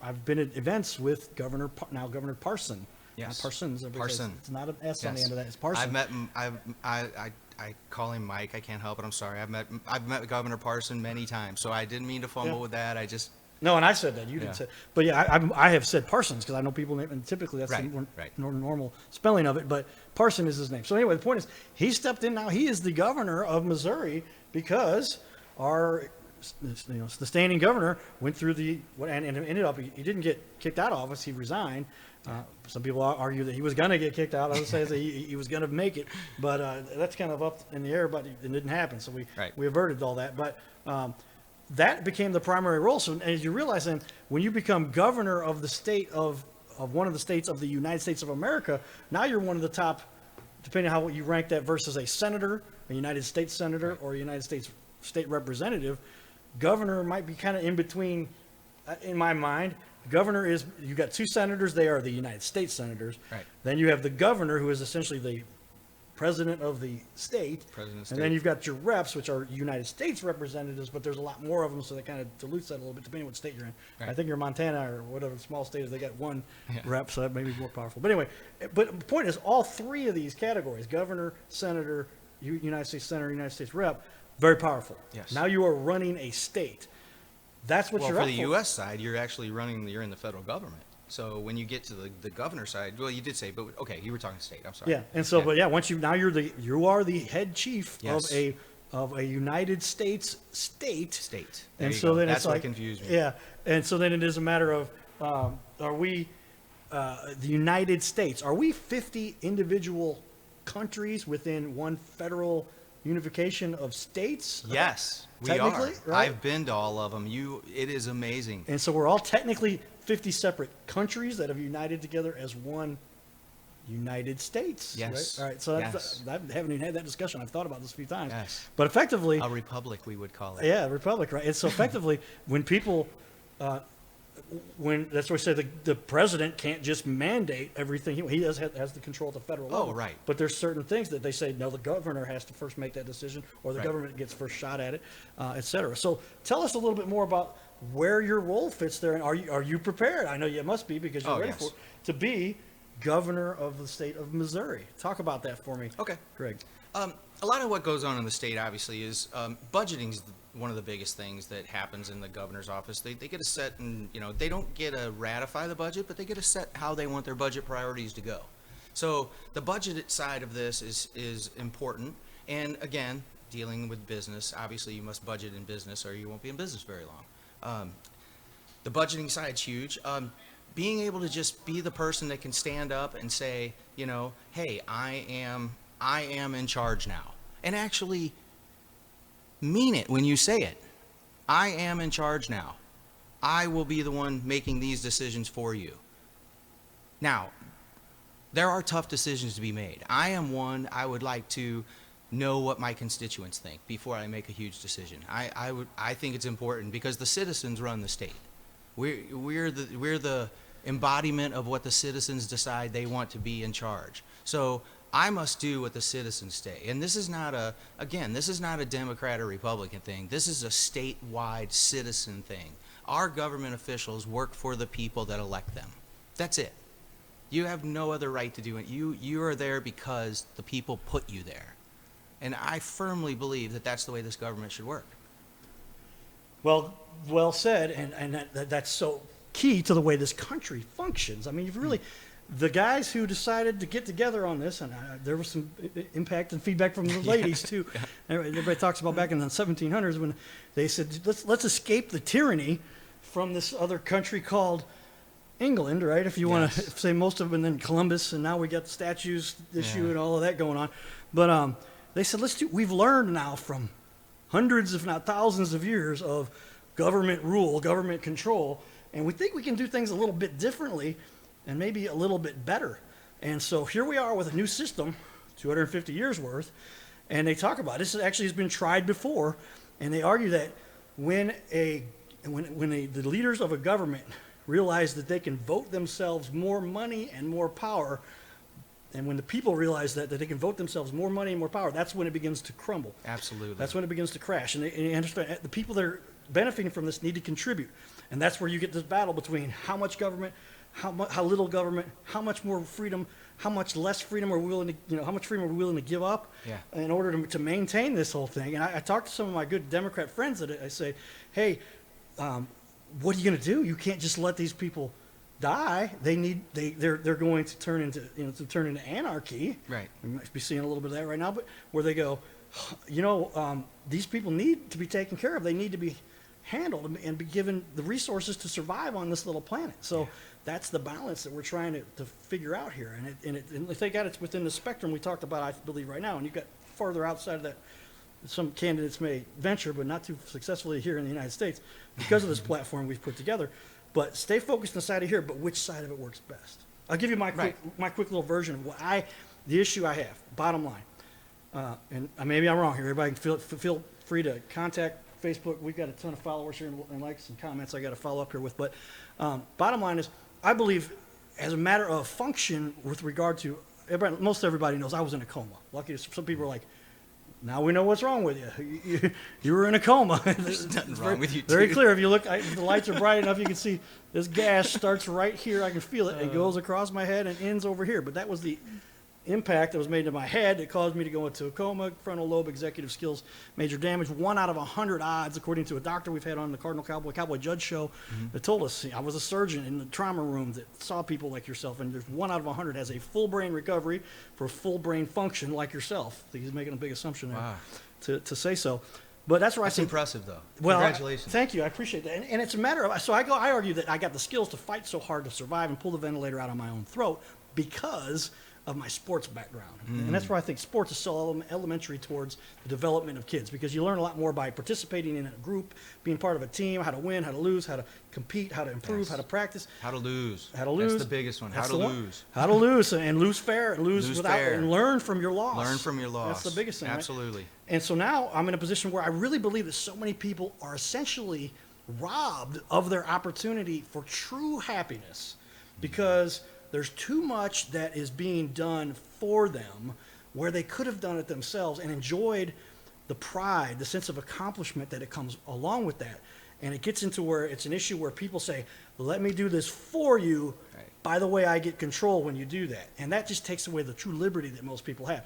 Speaker 1: I've been at events with Governor Parson.
Speaker 2: Yes.
Speaker 1: Parsons.
Speaker 2: Parson.
Speaker 1: It's not an S on the end of that. It's Parson.
Speaker 2: I've met him. I call him Mike. I can't help it. I'm sorry. I've met Governor Parson many times, so I didn't mean to fumble with that.
Speaker 1: No, and I said that. You didn't say. But yeah, I have said Parsons because I know people name, and typically that's the normal spelling of it. But Parson is his name. So anyway, the point is, he stepped in now. He is the governor of Missouri because the standing governor went through and ended up, he didn't get kicked out of office, he resigned. Some people argue that he was going to get kicked out. Others say that he was going to make it, but that's kind of up in the air, but it didn't happen. So we averted all that. But that became the primary role. So as you realize then, when you become governor of the state of one of the states of the United States of America, now you're one of the top, depending on how you rank that versus a senator, a United States senator, or a United States state representative. Governor might be kind of in between, in my mind. Governor is, you've got two senators, they are the United States senators.
Speaker 2: Right.
Speaker 1: Then you have the governor, who is essentially the president of the state. And then you've got your reps, which are United States representatives, but there's a lot more of them, so that kind of dilutes that a little bit, depending on what state you're in. Right. I think you're Montana or whatever the small state is, they got one rep, so that may be more powerful. But anyway, but the point is, all three of these categories, governor, senator, United States senator, United States rep, very powerful.
Speaker 2: Yes.
Speaker 1: Now you are running a state. That's what you're
Speaker 2: for the U.S. side, you're actually you're in the federal government. So when you get to the governor side, well, you did say, but okay, you were talking state. I'm sorry.
Speaker 1: Yeah, and so, but once you are the head chief of a United States state.
Speaker 2: And so then that's what confused me.
Speaker 1: Yeah, and so then it is a matter of, are we the United States? Are we 50 individual countries within one federal unification of states?
Speaker 2: Yes, we are. Right? I've been to all of them. It is amazing.
Speaker 1: And so we're all technically 50 separate countries that have united together as one United States.
Speaker 2: Yes.
Speaker 1: Right? All right. So I haven't even had that discussion. I've thought about this a few times.
Speaker 2: Yes.
Speaker 1: But effectively,
Speaker 2: a republic, we would call it.
Speaker 1: Yeah, a republic, right? And so effectively, when people, that's why I say the president can't just mandate everything. He has the control at the federal level.
Speaker 2: Oh, right.
Speaker 1: But there's certain things that they say, no, the governor has to first make that decision, or the government gets first shot at it, et cetera. So tell us a little bit more about where your role fits there, and are you prepared? I know you must be, because you're ready for it, to be governor of the state of Missouri. Talk about that for me.
Speaker 2: Okay.
Speaker 1: Greg.
Speaker 2: A lot of what goes on in the state, obviously, is budgeting is one of the biggest things that happens in the governor's office. They get a set, and they don't get to ratify the budget, but they get to set how they want their budget priorities to go. So the budget side of this is important. And again, dealing with business, obviously you must budget in business or you won't be in business very long. The budgeting side's huge. Being able to just be the person that can stand up and say, hey, I am in charge now, and actually mean it when you say it. I am in charge now. I will be the one making these decisions for you. Now, there are tough decisions to be made. I am one. I would like to know what my constituents think before I make a huge decision. I think it's important because the citizens run the state. We're the embodiment of what the citizens decide they want to be in charge. So I must do what the citizens say. And this is not a Democrat or Republican thing. This is a statewide citizen thing. Our government officials work for the people that elect them. That's it. You have no other right to do it. You are there because the people put you there. And I firmly believe that that's the way this government should work.
Speaker 1: Well said, and that's so key to the way this country functions. I mean, you've really, the guys who decided to get together on this, and there was some impact and feedback from the ladies too. Everybody talks about back in the 1700s when they said, let's escape the tyranny from this other country called England, right? If you want to say most of them, and then Columbus, and now we got the statues issue and all of that going on. But they said, we've learned now from hundreds, if not thousands of years of government rule, government control, and we think we can do things a little bit differently and maybe a little bit better. And so here we are with a new system, 250 years worth, and they talk about this actually has been tried before, and they argue that when the leaders of a government realize that they can vote themselves more money and more power, and when the people realize that they can vote themselves more money and more power, that's when it begins to crumble.
Speaker 2: Absolutely.
Speaker 1: That's when it begins to crash. And they understand the people that are benefiting from this need to contribute. And that's where you get this battle between how much government, how little government, how much more freedom, how much less freedom are we willing to, how much freedom are we willing to give up in order to maintain this whole thing. And I talked to some of my good Democrat friends that I say, hey, what are you going to do? You can't just let these people die. They're going to turn into anarchy.
Speaker 2: Right.
Speaker 1: We might be seeing a little bit of that right now, but where they go, these people need to be taken care of. They need to be handled and be given the resources to survive on this little planet. So that's the balance that we're trying to figure out here. And if they got it within the spectrum we talked about, I believe right now, and you've got farther outside of that, some candidates may venture, but not too successfully here in the United States because of this platform we've put together. But stay focused on the side of here, but which side of it works best? I'll give you my quick little version of the issue I have, bottom line. And maybe I'm wrong here. Everybody can feel free to contact Facebook. We've got a ton of followers here and likes and comments I got to follow up here with. But bottom line is, I believe as a matter of function with regard to, most everybody knows I was in a coma. Lucky some people are like, now we know what's wrong with you. You were in a coma.
Speaker 2: There's nothing wrong with you,
Speaker 1: Very
Speaker 2: too.
Speaker 1: clear. If you look, the lights are bright enough, you can see this gas starts right here. I can feel it. It goes across my head and ends over here. But that was the impact that was made to my head that caused me to go into a coma, frontal lobe, executive skills, major damage. 1 out of 100 odds, according to a doctor we've had on the Cardinal Cowboy Judge show, that told us, I was a surgeon in the trauma room that saw people like yourself, and there's 1 out of 100 has a full brain recovery for full brain function like yourself. I think he's making a big assumption there to say so. But that's where
Speaker 2: That's impressive, though.
Speaker 1: Well,
Speaker 2: congratulations.
Speaker 1: Thank you. I appreciate that. And it's a matter of, I argue that I got the skills to fight so hard to survive and pull the ventilator out of my own throat because of my sports background. And that's where I think sports is so elementary towards the development of kids, because you learn a lot more by participating in a group, being part of a team, how to win, how to lose, how to compete, how to improve, how to practice.
Speaker 2: How to lose.
Speaker 1: How to lose.
Speaker 2: That's the biggest one. How to lose.
Speaker 1: How to lose and lose fair and lose without
Speaker 2: fair.
Speaker 1: and learn from your loss.
Speaker 2: Learn from your loss.
Speaker 1: That's the biggest thing.
Speaker 2: Absolutely.
Speaker 1: Right? And so now I'm in a position where I really believe that so many people are essentially robbed of their opportunity for true happiness because there's too much that is being done for them where they could have done it themselves and enjoyed the pride, the sense of accomplishment that it comes along with that. And it gets into where it's an issue where people say, let me do this for you.
Speaker 2: Right.
Speaker 1: By the way, I get control when you do that. And that just takes away the true liberty that most people have.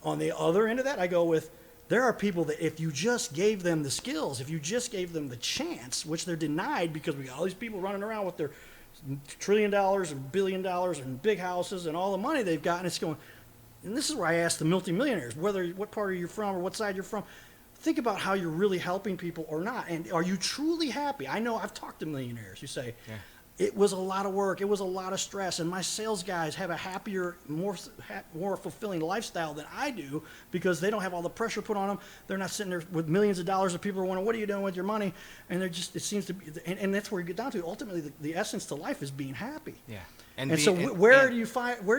Speaker 1: On the other end of that, I go with, there are people that if you just gave them the skills, if you just gave them the chance, which they're denied because we got all these people running around with their $1 trillion and $1 billion and big houses and all the money they've got, and it's going. And this is where I ask the multimillionaires, what part are you from or what side you're from, think about how you're really helping people or not, and are you truly happy? I know I've talked to millionaires who say, it was a lot of work. It was a lot of stress. And my sales guys have a happier, more fulfilling lifestyle than I do because they don't have all the pressure put on them. They're not sitting there with millions of dollars of people wondering, what are you doing with your money? And they're just, it seems to be, and that's where you get down to. Ultimately, the essence to life is being happy.
Speaker 2: Yeah.
Speaker 1: And so where do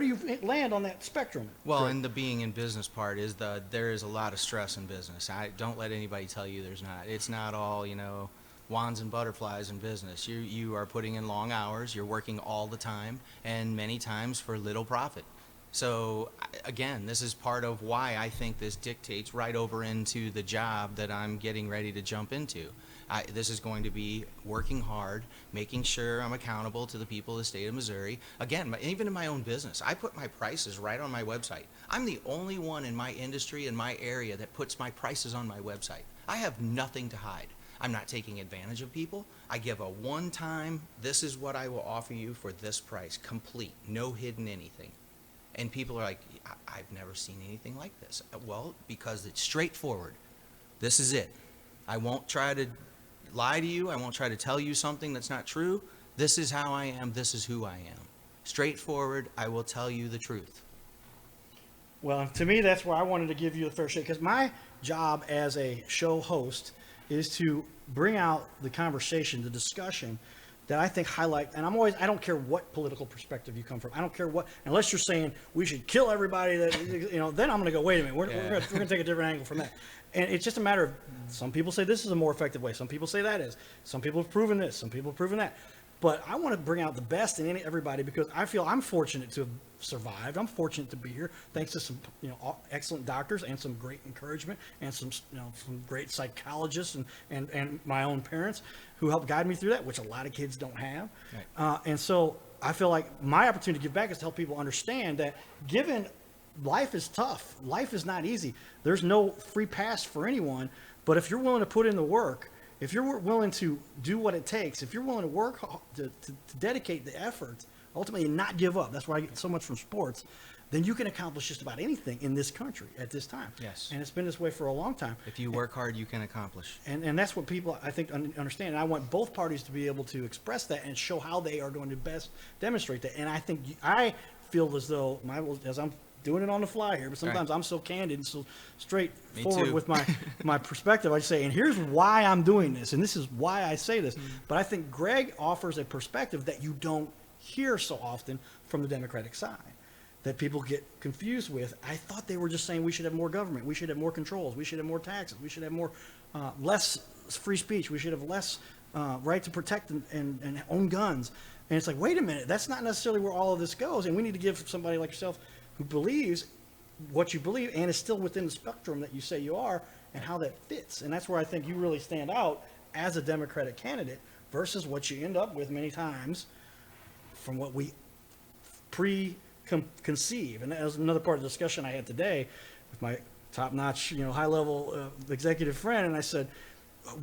Speaker 1: you land on that spectrum?
Speaker 2: Well, and the being in business part is there is a lot of stress in business. Don't let anybody tell you there's not. It's not all, wands and butterflies in business. You are putting in long hours, you're working all the time, and many times for little profit. So again, this is part of why I think this dictates right over into the job that I'm getting ready to jump into. This is going to be working hard, making sure I'm accountable to the people of the state of Missouri. Again, even in my own business, I put my prices right on my website. I'm the only one in my industry, in my area, that puts my prices on my website. I have nothing to hide. I'm not taking advantage of people. I give a one-time, this is what I will offer you for this price, complete, no hidden anything. And people are like, I've never seen anything like this. Well, because it's straightforward. This is it. I won't try to lie to you. I won't try to tell you something that's not true. This is how I am. This is who I am. Straightforward. I will tell you the truth.
Speaker 1: Well, to me, that's where I wanted to give you a fair shake, because my job as a show host is to bring out the conversation, the discussion that I think highlight, and I don't care what political perspective you come from. I don't care what, unless you're saying we should kill everybody that, then I'm going to go, wait a minute, we're going to take a different angle from that. And it's just a matter of, some people say this is a more effective way. Some people say that is. Some people have proven this. Some people have proven that. But I want to bring out the best in everybody, because I feel I'm fortunate to have survived. I'm fortunate to be here thanks to some excellent doctors and some great encouragement and some great psychologists and my own parents who helped guide me through that, which a lot of kids don't have. Right. And so I feel like my opportunity to give back is to help people understand that given life is tough, life is not easy. There's no free pass for anyone, but if you're willing to put in the work, if you're willing to do what it takes, if you're willing to work to dedicate the effort, ultimately not give up, that's why I get so much from sports, then you can accomplish just about anything in this country at this time.
Speaker 2: Yes.
Speaker 1: And it's been this way for a long time.
Speaker 2: If you work hard, you can accomplish.
Speaker 1: And that's what people, I think, understand. And I want both parties to be able to express that and show how they are going to best demonstrate that. And I think, I feel as though, as I'm doing it on the fly here, but sometimes I'm so candid and so straightforward with my perspective. I say, and here's why I'm doing this, and this is why I say this. But I think Greg offers a perspective that you don't hear so often from the Democratic side, that people get confused with. I thought they were just saying we should have more government, we should have more controls, we should have more taxes, we should have more less free speech, we should have less right to protect and own guns. And it's like, wait a minute, that's not necessarily where all of this goes. And we need to give somebody like yourself who believes what you believe and is still within the spectrum that you say you are, and how that fits. And that's where I think you really stand out as a Democratic candidate versus what you end up with many times from what we conceive. And that was another part of the discussion I had today with my top-notch, high-level executive friend. And I said,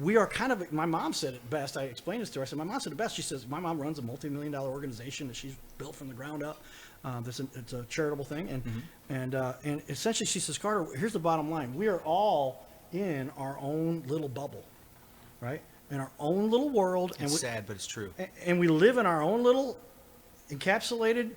Speaker 1: we are kind of, my mom said it best. I explained this to her. I said, my mom said it best. She says, my mom runs a multi-million-dollar organization that she's built from the ground up. It's a charitable thing. And essentially she says, Carter, here's the bottom line. We are all in our own little bubble, right? In our own little world.
Speaker 2: It's sad, but it's true.
Speaker 1: And we live in our own little encapsulated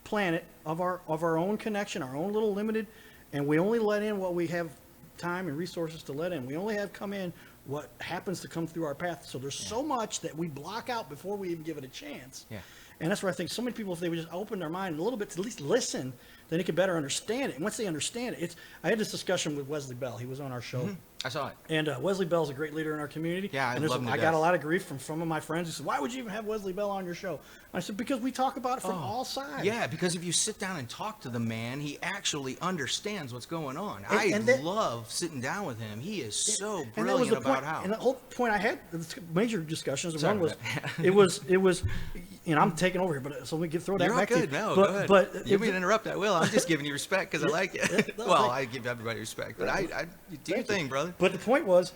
Speaker 1: planet of our own connection, our own little limited, and we only let in what we have time and resources to let in. We only have come in what happens to come through our path. So there's so much that we block out before we even give it a chance. Yeah. And that's where I think so many people, if they would just open their mind a little bit to at least listen, then they could better understand it. And once they understand it, I had this discussion with Wesley Bell. He was on our show.
Speaker 2: I saw it.
Speaker 1: And Wesley Bell's a great leader in our community.
Speaker 2: Yeah, I love him to
Speaker 1: I got a lot of grief from some of my friends who said, why would you even have Wesley Bell on your show? And I said, because we talk about it from all sides.
Speaker 2: Yeah, because if you sit down and talk to the man, he actually understands what's going on. I love sitting down with him. He is so brilliant about how.
Speaker 1: And the whole point I had, major discussions, one was, it was, I'm taking over here, but so we can throw that back to you.
Speaker 2: No, go ahead. But you mean interrupt, I will. I'm just giving you respect because I like it. Well, I give everybody respect, but I do your thing, brother.
Speaker 1: But the point was,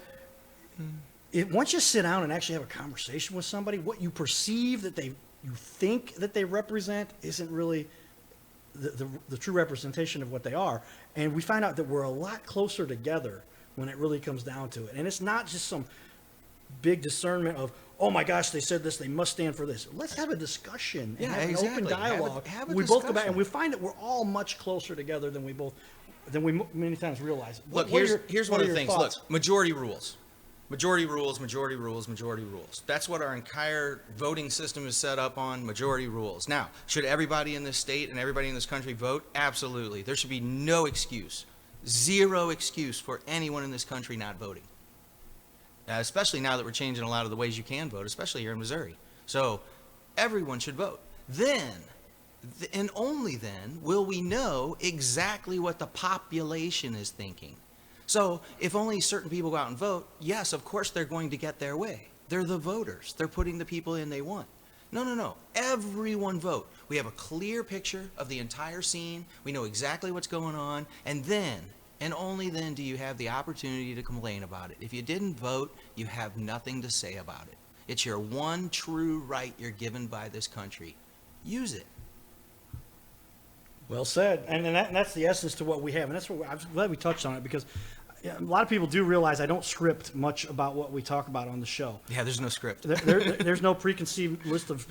Speaker 1: once you sit down and actually have a conversation with somebody, what you perceive that you think that they represent isn't really the true representation of what they are. And we find out that we're a lot closer together when it really comes down to it. And it's not just some big discernment of, oh my gosh, they said this, they must stand for this. Let's have a discussion and have an open dialogue.
Speaker 2: Have a
Speaker 1: we
Speaker 2: discussion.
Speaker 1: both go back and we find that we're all much closer together than we many times realize.
Speaker 2: Look, here's one of the things.
Speaker 1: Thoughts?
Speaker 2: Look, majority rules. Majority rules, majority rules, majority rules. That's what our entire voting system is set up on, majority rules. Now, should everybody in this state and everybody in this country vote? Absolutely. There should be no excuse, zero excuse for anyone in this country not voting. Especially now that we're changing a lot of the ways you can vote, especially here in Missouri. So everyone should vote. Then, and only then, will we know exactly what the population is thinking. So if only certain people go out and vote, yes, of course they're going to get their way. They're the voters. They're putting the people in they want. No. Everyone vote. We have a clear picture of the entire scene. We know exactly what's going on. And then, and only then, do you have the opportunity to complain about it. If you didn't vote, you have nothing to say about it. It's your one true right you're given by this country. Use it.
Speaker 1: Well said. And that's the essence to what we have. And that's what I'm glad we touched on it, because a lot of people do realize I don't script much about what we talk about on the show.
Speaker 2: Yeah, there's no script.
Speaker 1: There's no preconceived list of,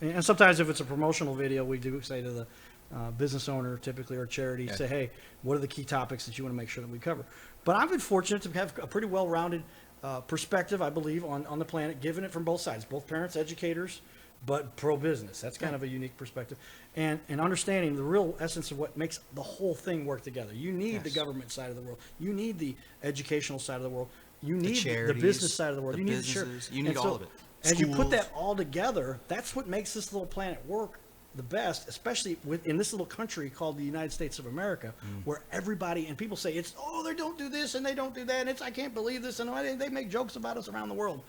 Speaker 1: and sometimes if it's a promotional video, we do say to the business owner, typically, or charity, say, hey, what are the key topics that you want to make sure that we cover? But I've been fortunate to have a pretty well-rounded perspective, I believe, on the planet, given it from both sides, both parents, educators, but pro-business. That's kind of a unique perspective. And understanding the real essence of what makes the whole thing work together. You need the government side of the world. You need the educational side of the world. You need the business side of the world. You need the church.
Speaker 2: You need all of it.
Speaker 1: As you put that all together, that's what makes this little planet work the best, especially in this little country called the United States of America, where everybody, and people say, they don't do this and they don't do that, and I can't believe this, and they make jokes about us around the world.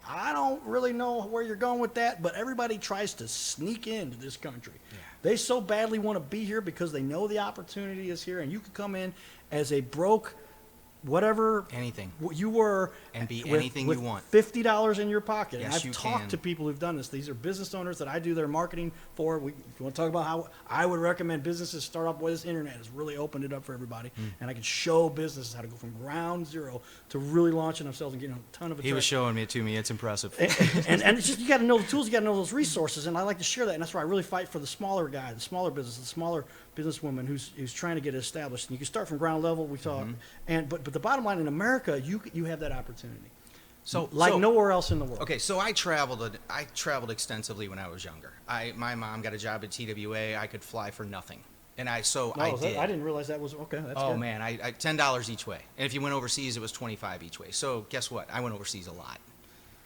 Speaker 1: I don't really know where you're going with that, but everybody tries to sneak into this country. Yeah. They so badly want to be here because they know the opportunity is here, and you could come in as a broke, whatever
Speaker 2: anything
Speaker 1: you were,
Speaker 2: and be anything
Speaker 1: with
Speaker 2: you want.
Speaker 1: $50 in your pocket.
Speaker 2: Yes,
Speaker 1: and I've talked to people who've done this. These are business owners that I do their marketing for. If you want to talk about how I would recommend businesses start up with this, internet has really opened it up for everybody, and I can show businesses how to go from ground zero to really launching themselves and getting a ton of attention.
Speaker 2: He was showing it to me. It's impressive.
Speaker 1: And it's just, you got to know the tools, you got to know those resources, and I like to share that, and that's why I really fight for the smaller guy, the smaller business, the smaller businesswoman who's trying to get it established. And you can start from ground level. We talk, but the bottom line, in America, you have that opportunity. So nowhere else in the world.
Speaker 2: Okay, so I traveled extensively when I was younger. My mom got a job at TWA. I could fly for nothing, and I did.
Speaker 1: I didn't realize that was okay. That's
Speaker 2: oh
Speaker 1: good.
Speaker 2: Man, I $10 each way, and if you went overseas, it was $25 each way. So guess what? I went overseas a lot.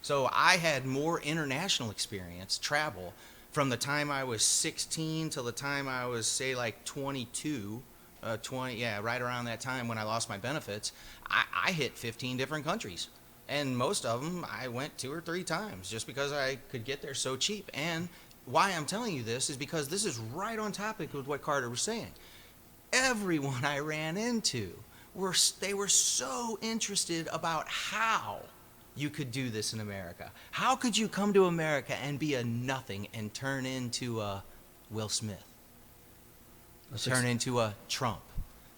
Speaker 2: So I had more international experience, travel, from the time I was 16 till the time I was, say, like 22, right around that time when I lost my benefits. I hit 15 different countries, and most of them I went 2 or 3 times just because I could get there so cheap. And why I'm telling you this is because this is right on topic with what Carter was saying. Everyone I ran into, they were so interested about how you could do this in America. How could you come to America and be a nothing and turn into a Will Smith? Turn into a Trump?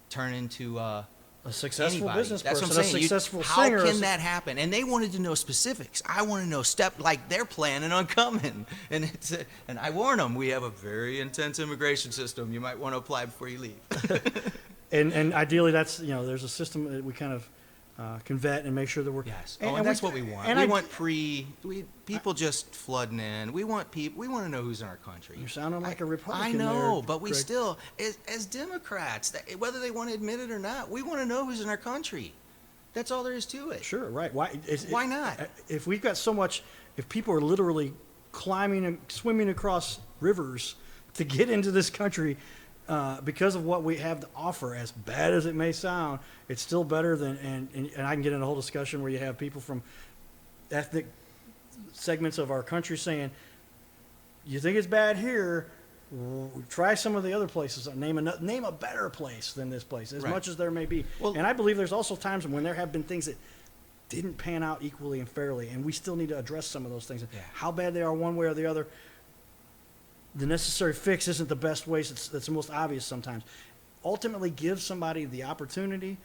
Speaker 2: Turn into a
Speaker 1: successful business
Speaker 2: That's
Speaker 1: person,
Speaker 2: what I'm saying.
Speaker 1: a successful singer.
Speaker 2: How can that happen? And they wanted to know specifics. I want to know like they're planning on coming. And and I warn them, we have a very intense immigration system. You might want to apply before you leave.
Speaker 1: and ideally, that's there's a system that we kind of can vet and make sure that we're
Speaker 2: and that's what we want. And we want people just flooding in. We want to know who's in our country.
Speaker 1: You're sounding like a Republican.
Speaker 2: I know,
Speaker 1: there,
Speaker 2: but we
Speaker 1: Greg.
Speaker 2: still, as Democrats, whether they want to admit it or not, we want to know who's in our country. That's all there is to it.
Speaker 1: Sure, right.
Speaker 2: Why not?
Speaker 1: If we've got so much, if people are literally climbing and swimming across rivers to get into this country. Because of what we have to offer, as bad as it may sound, it's still better than, and I can get in a whole discussion where you have people from ethnic segments of our country saying, you think it's bad here, try some of the other places, name a better place than this place, as much as there may be. Well, and I believe there's also times when there have been things that didn't pan out equally and fairly, and we still need to address some of those things. Yeah. How bad they are one way or the other. The necessary fix isn't the best way. That's the most obvious sometimes. Ultimately, give somebody the opportunity,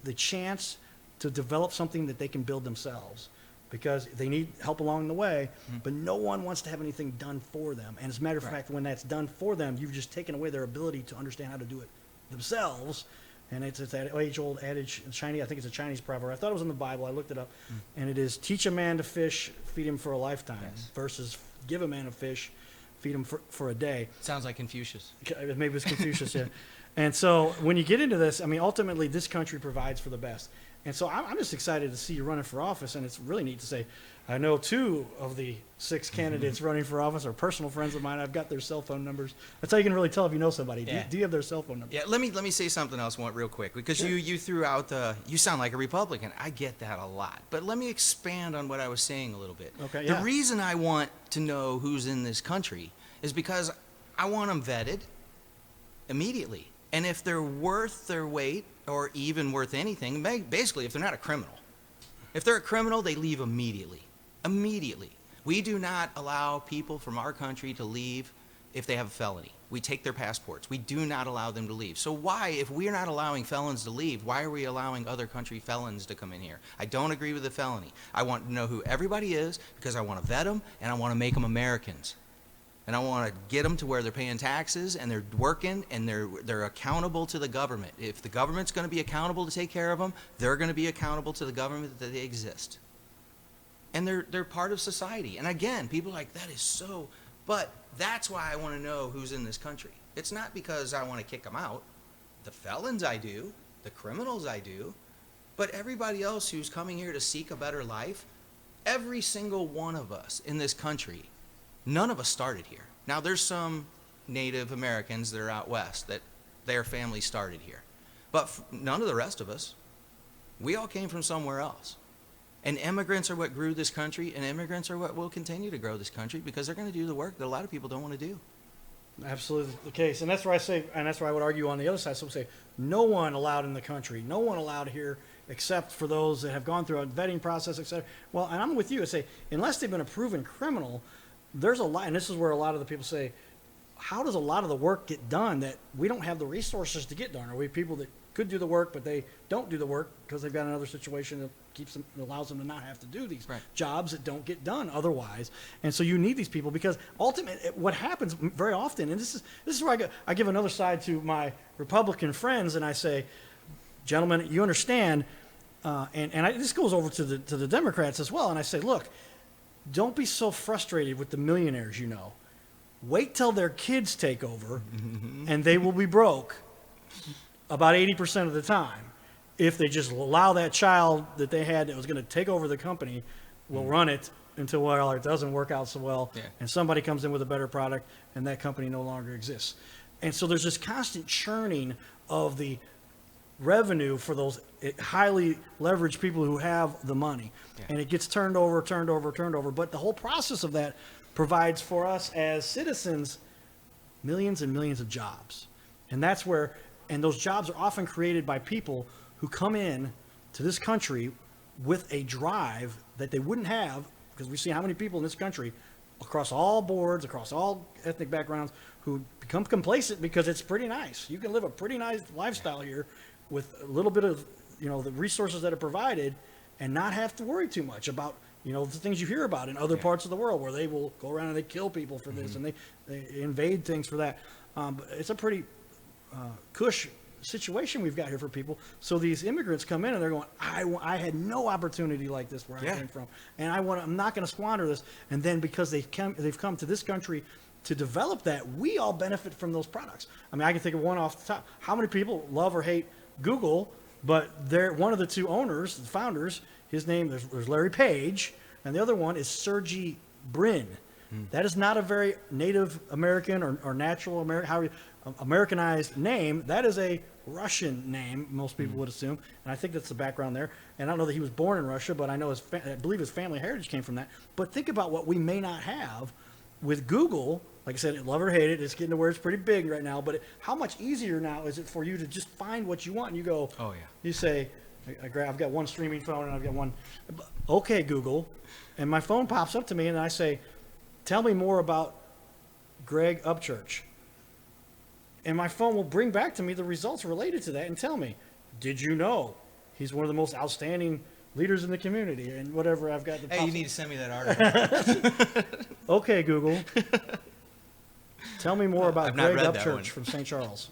Speaker 1: the chance to develop something that they can build themselves. because they need help along the way, but no one wants to have anything done for them. And as a matter of fact, when that's done for them, you've just taken away their ability to understand how to do it themselves. And it's that age-old adage, I think it's a Chinese proverb. I thought it was in the Bible. I looked it up. And it is, teach a man to fish, feed him for a lifetime, versus give a man a fish, feed him for a day.
Speaker 2: Sounds like Confucius.
Speaker 1: Maybe it's Confucius, yeah. And so when you get into this, I mean, ultimately, this country provides for the best. And so I'm just excited to see you running for office, and it's really neat to say, I know 2 of the 6 candidates running for office are personal friends of mine. I've got their cell phone numbers. That's how you can really tell if you know somebody.
Speaker 2: Yeah.
Speaker 1: Do you have their cell phone number?
Speaker 2: Yeah, let me say something else real quick, because you threw out you sound like a Republican. I get that a lot. But let me expand on what I was saying a little bit.
Speaker 1: Okay,
Speaker 2: The reason I want to know who's in this country is because I want them vetted immediately. And if they're worth their weight or even worth anything, basically if they're not a criminal. If they're a criminal, they leave immediately. Immediately. We do not allow people from our country to leave if they have a felony. We take their passports. We do not allow them to leave. So why, if we're not allowing felons to leave, why are we allowing other country felons to come in here? I don't agree with the felony. I want to know who everybody is because I want to vet them and I want to make them Americans. And I want to get them to where they're paying taxes and they're working and they're accountable to the government. If the government's going to be accountable to take care of them, they're going to be accountable to the government that they exist. And they're part of society. And again, people are like, that is so, but that's why I want to know who's in this country. It's not because I want to kick them out. The felons I do, the criminals I do, but everybody else who's coming here to seek a better life, every single one of us in this country, none of us started here. Now there's some Native Americans that are out west that their family started here. But none of the rest of us, we all came from somewhere else. And immigrants are what grew this country, and immigrants are what will continue to grow this country because they're going to do the work that a lot of people don't want to do.
Speaker 1: Absolutely the case. And that's where I say, and that's where I would argue on the other side. So we say, no one allowed in the country, no one allowed here except for those that have gone through a vetting process, et cetera. Well, and I'm with you. I say, unless they've been a proven criminal, there's a lot, and this is where a lot of the people say, how does a lot of the work get done that we don't have the resources to get done? Are we people that could do the work, but they don't do the work because they've got another situation that keeps them, allows them to not have to do these jobs that don't get done otherwise? And so you need these people because ultimately what happens very often, and this is where I give another side to my Republican friends, and I say, gentlemen, you understand, this goes over to the Democrats as well, and I say, look, don't be so frustrated with the millionaires you know. Wait till their kids take over, and they will be broke about 80% of the time if they just allow that child that they had that was going to take over the company will run it until, well, it doesn't work out so well, and somebody comes in with a better product, and that company no longer exists. And so there's this constant churning of the revenue for those highly leveraged people who have the money. And it gets turned over. But the whole process of that provides for us as citizens millions and millions of jobs. And that's where, and those jobs are often created by people who come in to this country with a drive that they wouldn't have, because we see how many people in this country across all boards, across all ethnic backgrounds, who become complacent because it's pretty nice. You can live a pretty nice lifestyle here with a little bit of, the resources that are provided and not have to worry too much about, the things you hear about in other parts of the world where they will go around and they kill people for this and they invade things for that. But it's a pretty cush situation we've got here for people. So these immigrants come in and they're going, I had no opportunity like this where I came from, and I'm not going to squander this. And then because they've come to this country to develop that, we all benefit from those products. I mean, I can think of one off the top. How many people love or hate Google? But one of the two owners, the founders, his name, there's Larry Page, and the other one is Sergey Brin. That is not a very Native American or natural Americanized name. That is a Russian name, most people would assume. And I think that's the background there. And I don't know that he was born in Russia, but I believe his family heritage came from that. But think about what we may not have with Google. Like I said, love or hate it, it's getting to where it's pretty big right now. But how much easier now is it for you to just find what you want? And you go, you say, I've got one streaming phone and I've got one. Okay, Google. And my phone pops up to me and I say, tell me more about Greg Upchurch. And my phone will bring back to me the results related to that and tell me, did you know he's one of the most outstanding leaders in the community and whatever I've got.
Speaker 2: Hey, you need to send me that article.
Speaker 1: Okay, Google. Tell me more about
Speaker 2: I've not
Speaker 1: Greg
Speaker 2: read that one.
Speaker 1: Upchurch from St. Charles.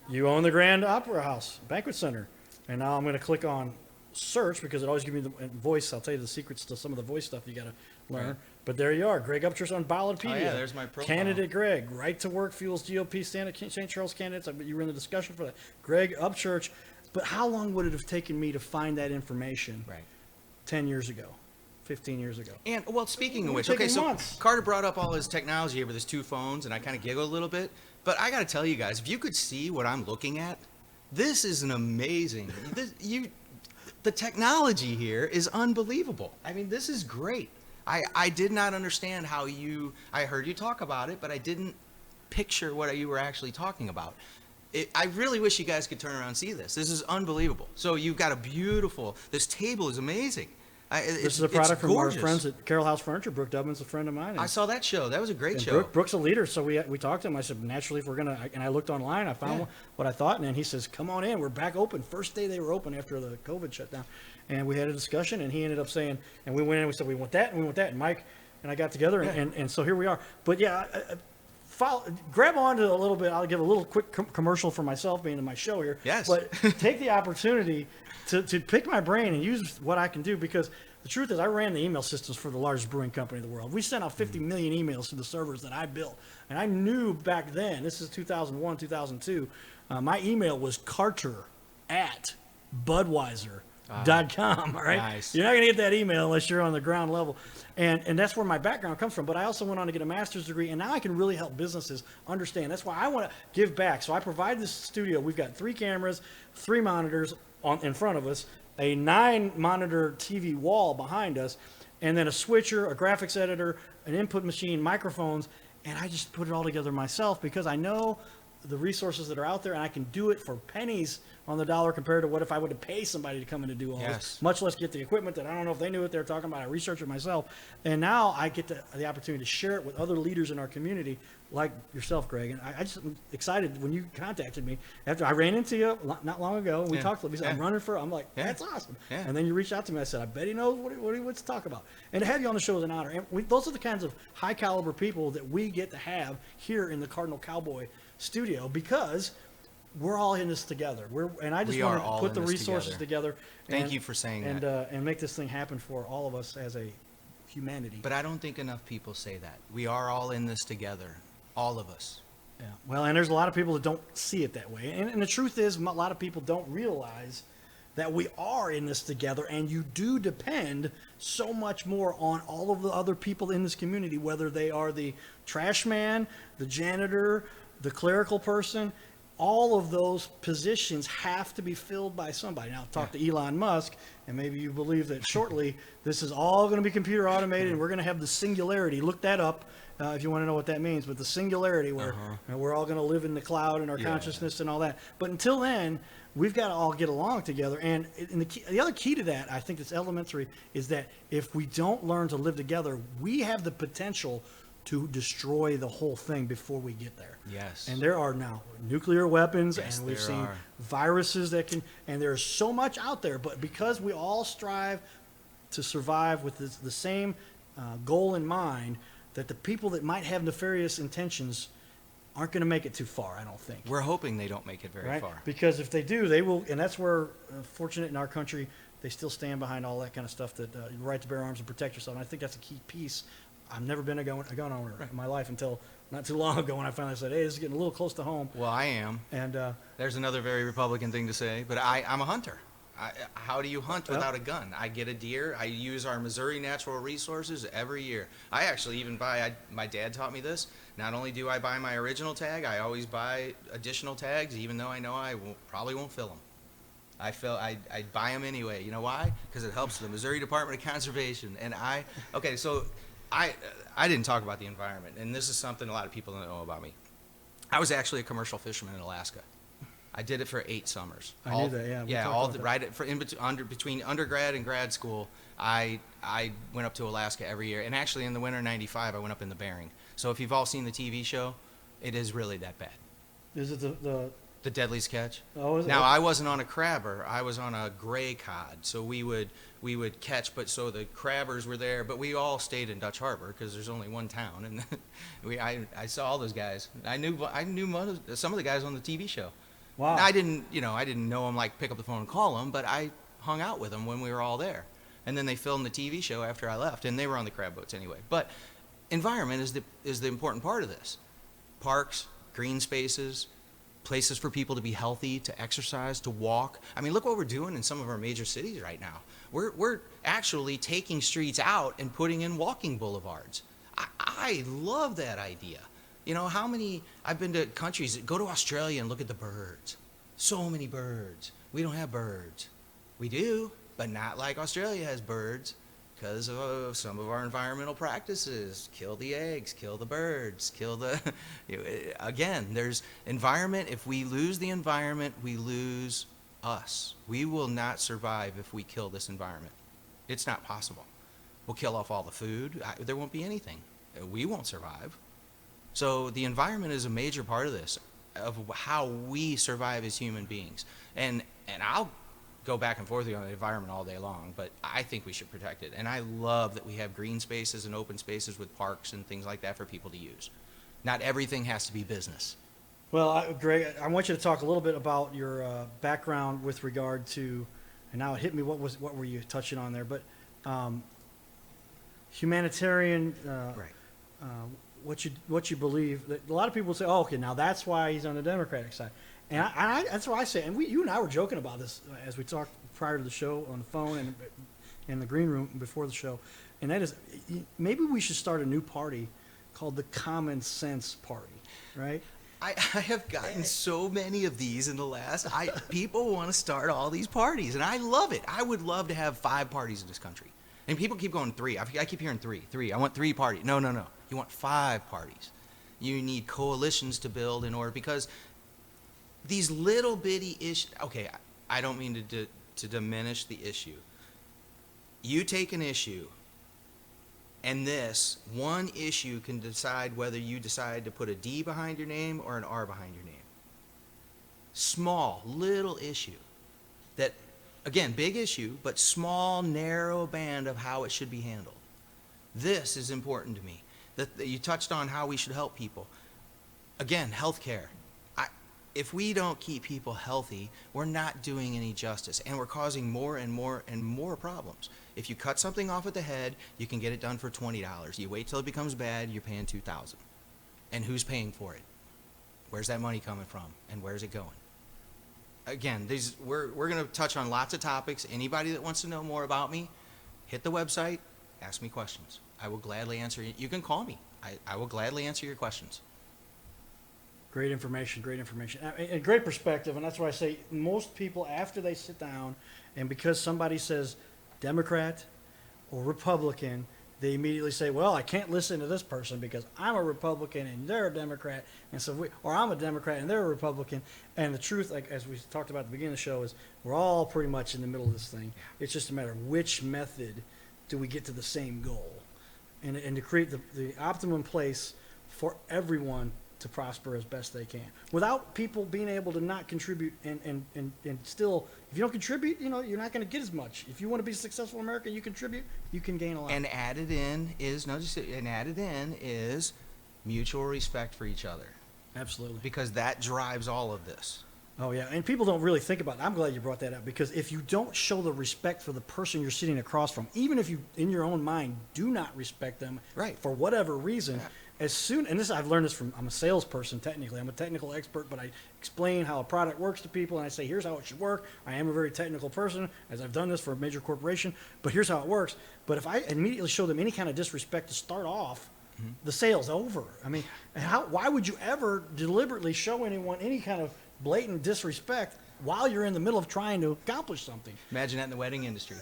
Speaker 1: You own the Grand Opera House Banquet Center. And now I'm going to click on search because it always gives me the voice. I'll tell you the secrets to some of the voice stuff you got to learn. Right. But there you are, Greg Upchurch on Ballotpedia.
Speaker 2: Oh, yeah, there's my profile.
Speaker 1: Candidate Greg, right to work fuels GOP St. Charles candidates. I bet you were in the discussion for that. Greg Upchurch. But how long would it have taken me to find that information 10 years ago, 15 years ago?
Speaker 2: And, well, speaking of which,
Speaker 1: months.
Speaker 2: Carter brought up all his technology here with his 2 phones, and I kind of giggled a little bit. But I got to tell you guys, if you could see what I'm looking at, this is an amazing. The technology here is unbelievable. I mean, this is great. I did not understand how I heard you talk about it, but I didn't picture what you were actually talking about. I really wish you guys could turn around and see this. This is unbelievable. So you've got this table is amazing.
Speaker 1: This is a product from our friends at Carroll House Furniture. Brooke Dubman's a friend of mine.
Speaker 2: I saw that show. That was a great show.
Speaker 1: Brooke's a leader, so we talked to him. I said, naturally, if we're going to, and I looked online, I found what I thought, and then he says, come on in. We're back open. First day they were open after the COVID shutdown. And we had a discussion, and he ended up saying, and we went in and we said, we want that, and we want that. And Mike and I got together, and so here we are. But yeah, grab onto a little bit. I'll give a little quick commercial for myself being in my show here.
Speaker 2: Yes.
Speaker 1: But take the opportunity to pick my brain and use what I can do, because the truth is I ran the email systems for the largest brewing company in the world. We sent out 50 million emails to the servers that I built. And I knew back then, this is 2001, 2002, my email was carter@budweiser.com, all right?
Speaker 2: Nice.
Speaker 1: You're not going to get that email unless you're on the ground level. And that's where my background comes from. But I also went on to get a master's degree, and now I can really help businesses understand. That's why I want to give back. So I provide this studio. We've got 3 cameras, 3 monitors in front of us, a 9-monitor TV wall behind us, and then a switcher, a graphics editor, an input machine, microphones, and I just put it all together myself because I know the resources that are out there, and I can do it for pennies on the dollar compared to what if I would have paid somebody to come in and do all this, much less get the equipment that I don't know if they knew what they were talking about. I researched it myself, and now I get the opportunity to share it with other leaders in our community like yourself, Greg. And I just am excited when you contacted me after I ran into you not long ago, and we talked. We said, I'm running for, I'm like, that's awesome. Yeah. And then you reached out to me. I said, I bet he knows what he wants to talk about. And to have you on the show is an honor. And those are the kinds of high caliber people that we get to have here in the Cardinal Cowboy studio, because we're all in this together. I just want to put the resources together.
Speaker 2: Thank you for saying that.
Speaker 1: And make this thing happen for all of us as a humanity.
Speaker 2: But I don't think enough people say that. We are all in this together. All of us.
Speaker 1: Yeah. Well, and there's a lot of people that don't see it that way. And the truth is, a lot of people don't realize that we are in this together, and you do depend so much more on all of the other people in this community, whether they are the trash man, the janitor, the clerical person. All of those positions have to be filled by somebody. Now, talk to Elon Musk, and maybe you believe that shortly this is all going to be computer automated, and we're going to have the singularity. Look that up if you want to know what that means. But the singularity, where we're all going to live in the cloud and our consciousness and all that. But until then, we've got to all get along together. And the other key to that, I think that's elementary, is that if we don't learn to live together, we have the potential to destroy the whole thing before we get there.
Speaker 2: Yes.
Speaker 1: And there are now nuclear weapons, and we've seen viruses that can, and there's so much out there. But because we all strive to survive with the same goal in mind, that the people that might have nefarious intentions aren't going to make it too far, I don't think.
Speaker 2: We're hoping they don't make it very far.
Speaker 1: Because if they do, they will, and that's where, fortunate in our country, they still stand behind all that kind of stuff, that your right to bear arms and protect yourself. And I think that's a key piece. I've never been a gun owner in my life until not too long ago when I finally said, hey, this is getting a little close to home.
Speaker 2: Well, I am.
Speaker 1: And
Speaker 2: there's another very Republican thing to say, but I'm a hunter. How do you hunt without a gun? I get a deer. I use our Missouri natural resources every year. I actually even buy, my dad taught me this, not only do I buy my original tag, I always buy additional tags, even though I know I probably won't fill them. I buy them anyway. You know why? Because it helps the Missouri Department of Conservation. And so I didn't talk about the environment, and this is something a lot of people don't know about me. I was actually a commercial fisherman in Alaska. I did it for 8 summers.
Speaker 1: I knew that, yeah.
Speaker 2: Between undergrad and grad school, I went up to Alaska every year. And actually, in the winter '95, I went up in the Bering. So if you've all seen the TV show, it is really that bad.
Speaker 1: Is it the
Speaker 2: The deadliest catch.
Speaker 1: Oh, is it?
Speaker 2: Now I wasn't on a crabber. I was on a gray cod. So we would catch, but so the crabbers were there, but we all stayed in Dutch Harbor because there's only one town, and I saw all those guys. I knew some of the guys on the TV show.
Speaker 1: Wow.
Speaker 2: Now, I didn't know them, like pick up the phone and call them, but I hung out with them when we were all there. And then they filmed the TV show after I left, and they were on the crab boats anyway. But environment is the important part of this. Parks, green spaces, places for people to be healthy, to exercise, to walk. I mean, look what we're doing in some of our major cities right now. We're actually taking streets out and putting in walking boulevards. I love that idea. You know, I've been to countries, go to Australia and look at the birds. So many birds. We don't have birds. We do, but not like Australia has birds because of some of our environmental practices. Kill the eggs, kill the birds, again, there's environment. If we lose the environment, we lose us. We will not survive if we kill this environment. It's not possible. We'll kill off all the food. There won't be anything. We won't survive. So the environment is a major part of this, of how we survive as human beings. And I'll go back and forth on the environment all day long, but I think we should protect it. And I love that we have green spaces and open spaces with parks and things like that for people to use. Not everything has to be business.
Speaker 1: Well, Greg, I want you to talk a little bit about your background with regard to, and now it hit me. What were you touching on there? But humanitarian.
Speaker 2: Right.
Speaker 1: What you believe. That a lot of people say, "Oh, okay, now that's why he's on the Democratic side," and I that's why I say. And you and I were joking about this as we talked prior to the show on the phone and in the green room before the show, and that is maybe we should start a new party called the Common Sense Party, right?
Speaker 2: I have gotten so many of these in the last. People want to start all these parties, and I love it. I would love to have 5 parties in this country. And people keep going 3. I keep hearing 3. I want 3 parties. No. You want 5 parties. You need coalitions to build in order, because these little bitty issues. Okay, I don't mean to diminish the issue. You take an issue, and this one issue can decide whether you decide to put a D behind your name or an R behind your name. Small, little issue. That, again, big issue, but small, narrow band of how it should be handled. This is important to me. That you touched on how we should help people. Again, healthcare. If we don't keep people healthy, we're not doing any justice, and we're causing more and more and more problems. If you cut something off at the head, you can get it done for $20. You wait till it becomes bad, you're paying $2,000. And who's paying for it? Where's that money coming from, and where's it going? Again, we're going to touch on lots of topics. Anybody that wants to know more about me, hit the website, ask me questions. I will gladly answer. You can call me. I will gladly answer your questions.
Speaker 1: Great information, and great perspective. And that's why I say most people, after they sit down, and because somebody says Democrat or Republican, they immediately say, well, I can't listen to this person because I'm a Republican and they're a Democrat, and so or I'm a Democrat and they're a Republican. And the truth, like as we talked about at the beginning of the show, is we're all pretty much in the middle of this thing. It's just a matter of which method do we get to the same goal, and to create the optimum place for everyone to prosper as best they can, without people being able to not contribute and still, if you don't contribute, you're not going to get as much. If you want to be a successful American, you contribute, you can gain a lot.
Speaker 2: And added in is mutual respect for each other.
Speaker 1: Absolutely.
Speaker 2: Because that drives all of this.
Speaker 1: Oh yeah, and people don't really think about it. I'm glad you brought that up, because if you don't show the respect for the person you're sitting across from, even if you in your own mind do not respect them,
Speaker 2: right,
Speaker 1: for whatever reason, as soon, and I've learned this from, I'm a salesperson technically, I'm a technical expert, but I explain how a product works to people, and I say, here's how it should work. I am a very technical person, as I've done this for a major corporation, but here's how it works. But if I immediately show them any kind of disrespect to start off, the sale's over. I mean, why would you ever deliberately show anyone any kind of blatant disrespect while you're in the middle of trying to accomplish something?
Speaker 2: Imagine that in the wedding industry.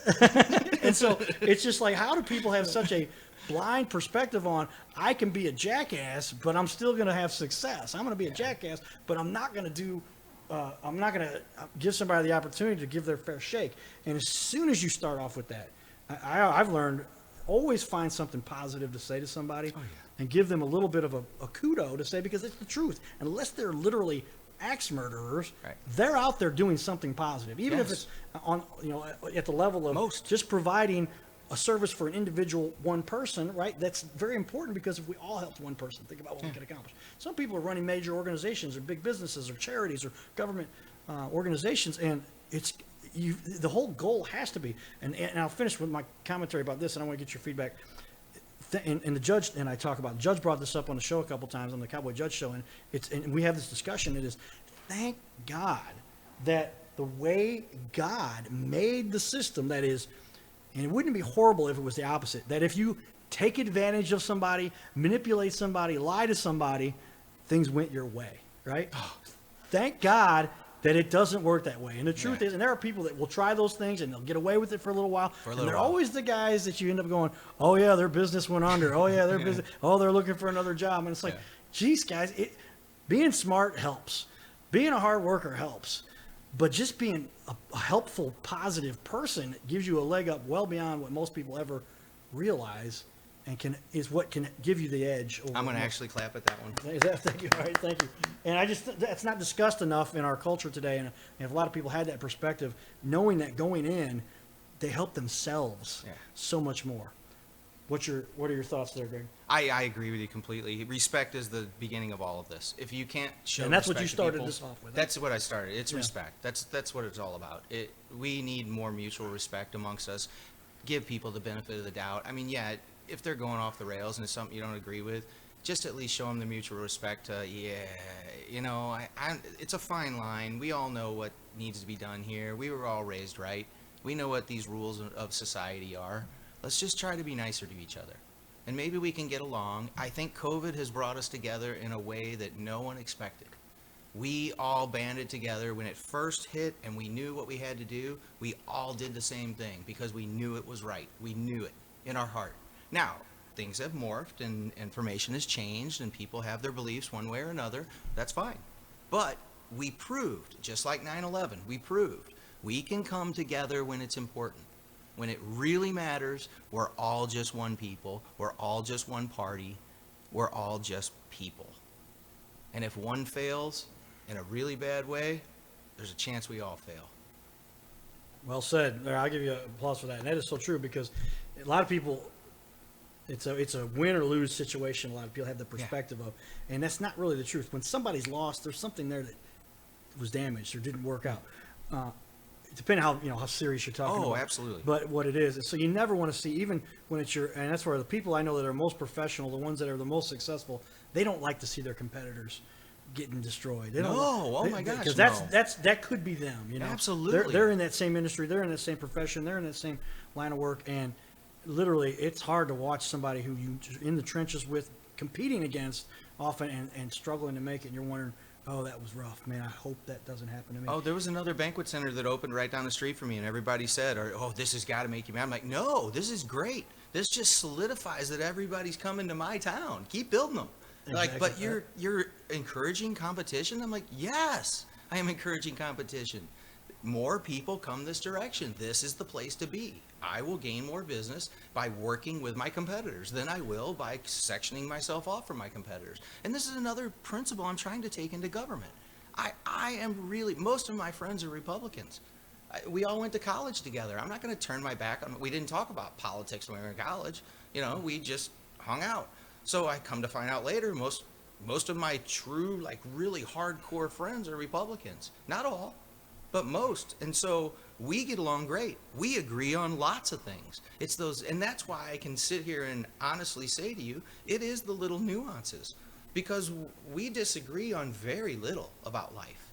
Speaker 1: And so it's just like, how do people have such a blind perspective on, I can be a jackass, but I'm still going to have success. I'm going to be a jackass, but I'm not going to give somebody the opportunity to give their fair shake. And as soon as you start off with that, I've learned, always find something positive to say to somebody, and give them a little bit of a kudo to say, because it's the truth. Unless they're literally axe murderers,
Speaker 2: Right.
Speaker 1: they're out there doing something positive, even if
Speaker 2: Yes.
Speaker 1: it's on, at the level of
Speaker 2: Most.
Speaker 1: just providing a service for an individual one person, right? That's very important, because if we all helped one person, think about what we could accomplish. Some people are running major organizations or big businesses or charities or government organizations, and the whole goal has to be, and I'll finish with my commentary about this, and I want to get your feedback. And the judge and I talk about, the judge brought this up on the show a couple times, on the Cowboy Judge show, and we have this discussion. It is, thank God that the way God made the system, that is, and it wouldn't be horrible if it was the opposite, that if you take advantage of somebody, manipulate somebody, lie to somebody, things went your way, right? Thank God that it doesn't work that way. And the truth is, and there are people that will try those things and they'll get away with it for a little while. And they're always the guys that you end up going, oh yeah, their business went under. Oh yeah, their business. Oh, they're looking for another job. And it's like, geez, guys, being smart helps. Being a hard worker helps. But just being a helpful, positive person gives you a leg up well beyond what most people ever realize, and is what can give you the edge.
Speaker 2: I'm going to actually clap at that one.
Speaker 1: Thank you. All right, thank you. And that's not discussed enough in our culture today. And if a lot of people had that perspective, knowing that going in, they help themselves so much more. What are your thoughts there, Greg?
Speaker 2: I agree with you completely. Respect is the beginning of all of this. If you can't show
Speaker 1: and that's
Speaker 2: respect
Speaker 1: what you
Speaker 2: to
Speaker 1: started
Speaker 2: people,
Speaker 1: this off with.
Speaker 2: That's what I started. It's respect. That's what it's all about. We need more mutual respect amongst us. Give people the benefit of the doubt. I mean, if they're going off the rails and it's something you don't agree with, just at least show them the mutual respect. It's a fine line. We all know what needs to be done here. We were all raised right. We know what these rules of society are. Let's just try to be nicer to each other. And maybe we can get along. I think COVID has brought us together in a way that no one expected. We all banded together when it first hit and we knew what we had to do. We all did the same thing because we knew it was right. We knew it in our heart. Now, things have morphed and information has changed and people have their beliefs one way or another. That's fine. But we proved, just like 9/11, we proved we can come together when it's important. When it really matters, we're all just one people. We're all just one party. We're all just people. And if one fails in a really bad way, there's a chance we all fail.
Speaker 1: Well said. I'll give you an applause for that. And that is so true, because a lot of people, it's a win or lose situation. A lot of people have the perspective of, and that's not really the truth. When somebody's lost, there's something there that was damaged or didn't work out. Depending how serious you're talking about.
Speaker 2: Oh, absolutely.
Speaker 1: But what it is, so you never want to see, even when it's and that's where the people I know that are most professional, the ones that are the most successful, they don't like to see their competitors getting destroyed. They don't.
Speaker 2: Oh my gosh,
Speaker 1: because that could be them.
Speaker 2: Absolutely.
Speaker 1: They're in that same industry, they're in that same profession, they're in that same line of work, and literally, it's hard to watch somebody who you're in the trenches with, competing against often, and struggling to make it. And you're wondering, oh, that was rough, man. I hope that doesn't happen to me.
Speaker 2: Oh, there was another banquet center that opened right down the street from me, and everybody said, oh, this has got to make you mad. I'm like, no, this is great. This just solidifies that everybody's coming to my town. Keep building them. Exactly. Like, but you're encouraging competition? I'm like, yes, I am encouraging competition. More people come this direction. This is the place to be. I will gain more business by working with my competitors than I will by sectioning myself off from my competitors. And this is another principle I'm trying to take into government. I am really, most of my friends are Republicans. We all went to college together. I'm not going to turn my back on, we didn't talk about politics when we were in college. We just hung out. So I come to find out later, most of my true, like really hardcore friends are Republicans. Not all, but most. And so we get along great. We agree on lots of things. It's those, and that's why I can sit here and honestly say to you, it is the little nuances, because we disagree on very little about life.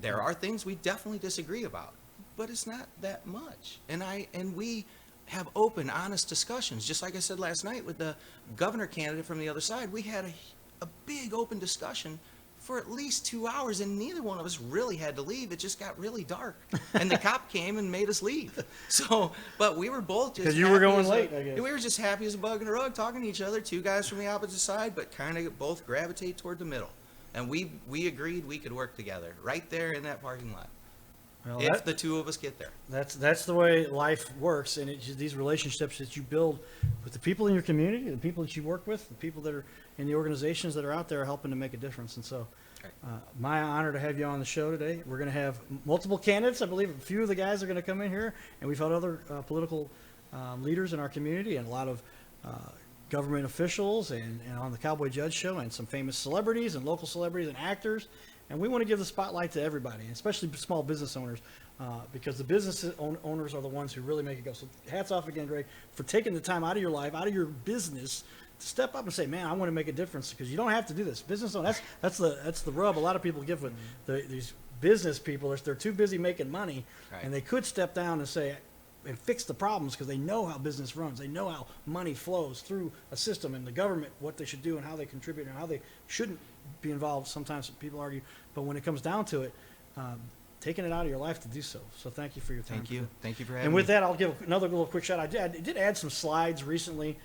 Speaker 2: There are things we definitely disagree about, but it's not that much. And we have open, honest discussions. Just like I said last night with the governor candidate from the other side, we had a big open discussion for at least 2 hours, and neither one of us really had to leave. It just got really dark, and the cop came and made us leave. So, but we were both just, because
Speaker 1: you were going late, I guess.
Speaker 2: We were just happy as a bug in a rug, talking to each other, two guys from the opposite side, but kind of both gravitate toward the middle. And we agreed we could work together right there in that parking lot. Well, if the two of us get there.
Speaker 1: That's the way life works, and it's these relationships that you build with the people in your community, the people that you work with, the people that are in the organizations that are out there helping to make a difference. And so, My honor to have you on the show today. We're going to have multiple candidates. I believe a few of the guys are going to come in here, and we've had other political leaders in our community and a lot of government officials and on the Cowboy Judge Show, and some famous celebrities and local celebrities and actors. And we want to give the spotlight to everybody, especially small business owners, because the business owners are the ones who really make it go. So hats off again, Greg, for taking the time out of your life, out of your business, to step up and say, man, I want to make a difference, because you don't have to do this. Business owner, that's the rub a lot of people give with these business people. They're too busy making money, and they could step down and say, and fix the problems, because they know how business runs. They know how money flows through a system, and the government, what they should do and how they contribute and how they shouldn't be involved. Sometimes people argue, but when it comes down to it, taking it out of your life to do so. So thank you for your time.
Speaker 2: Thank you for having me.
Speaker 1: And with that, I'll give another little quick shout. I did add some slides recently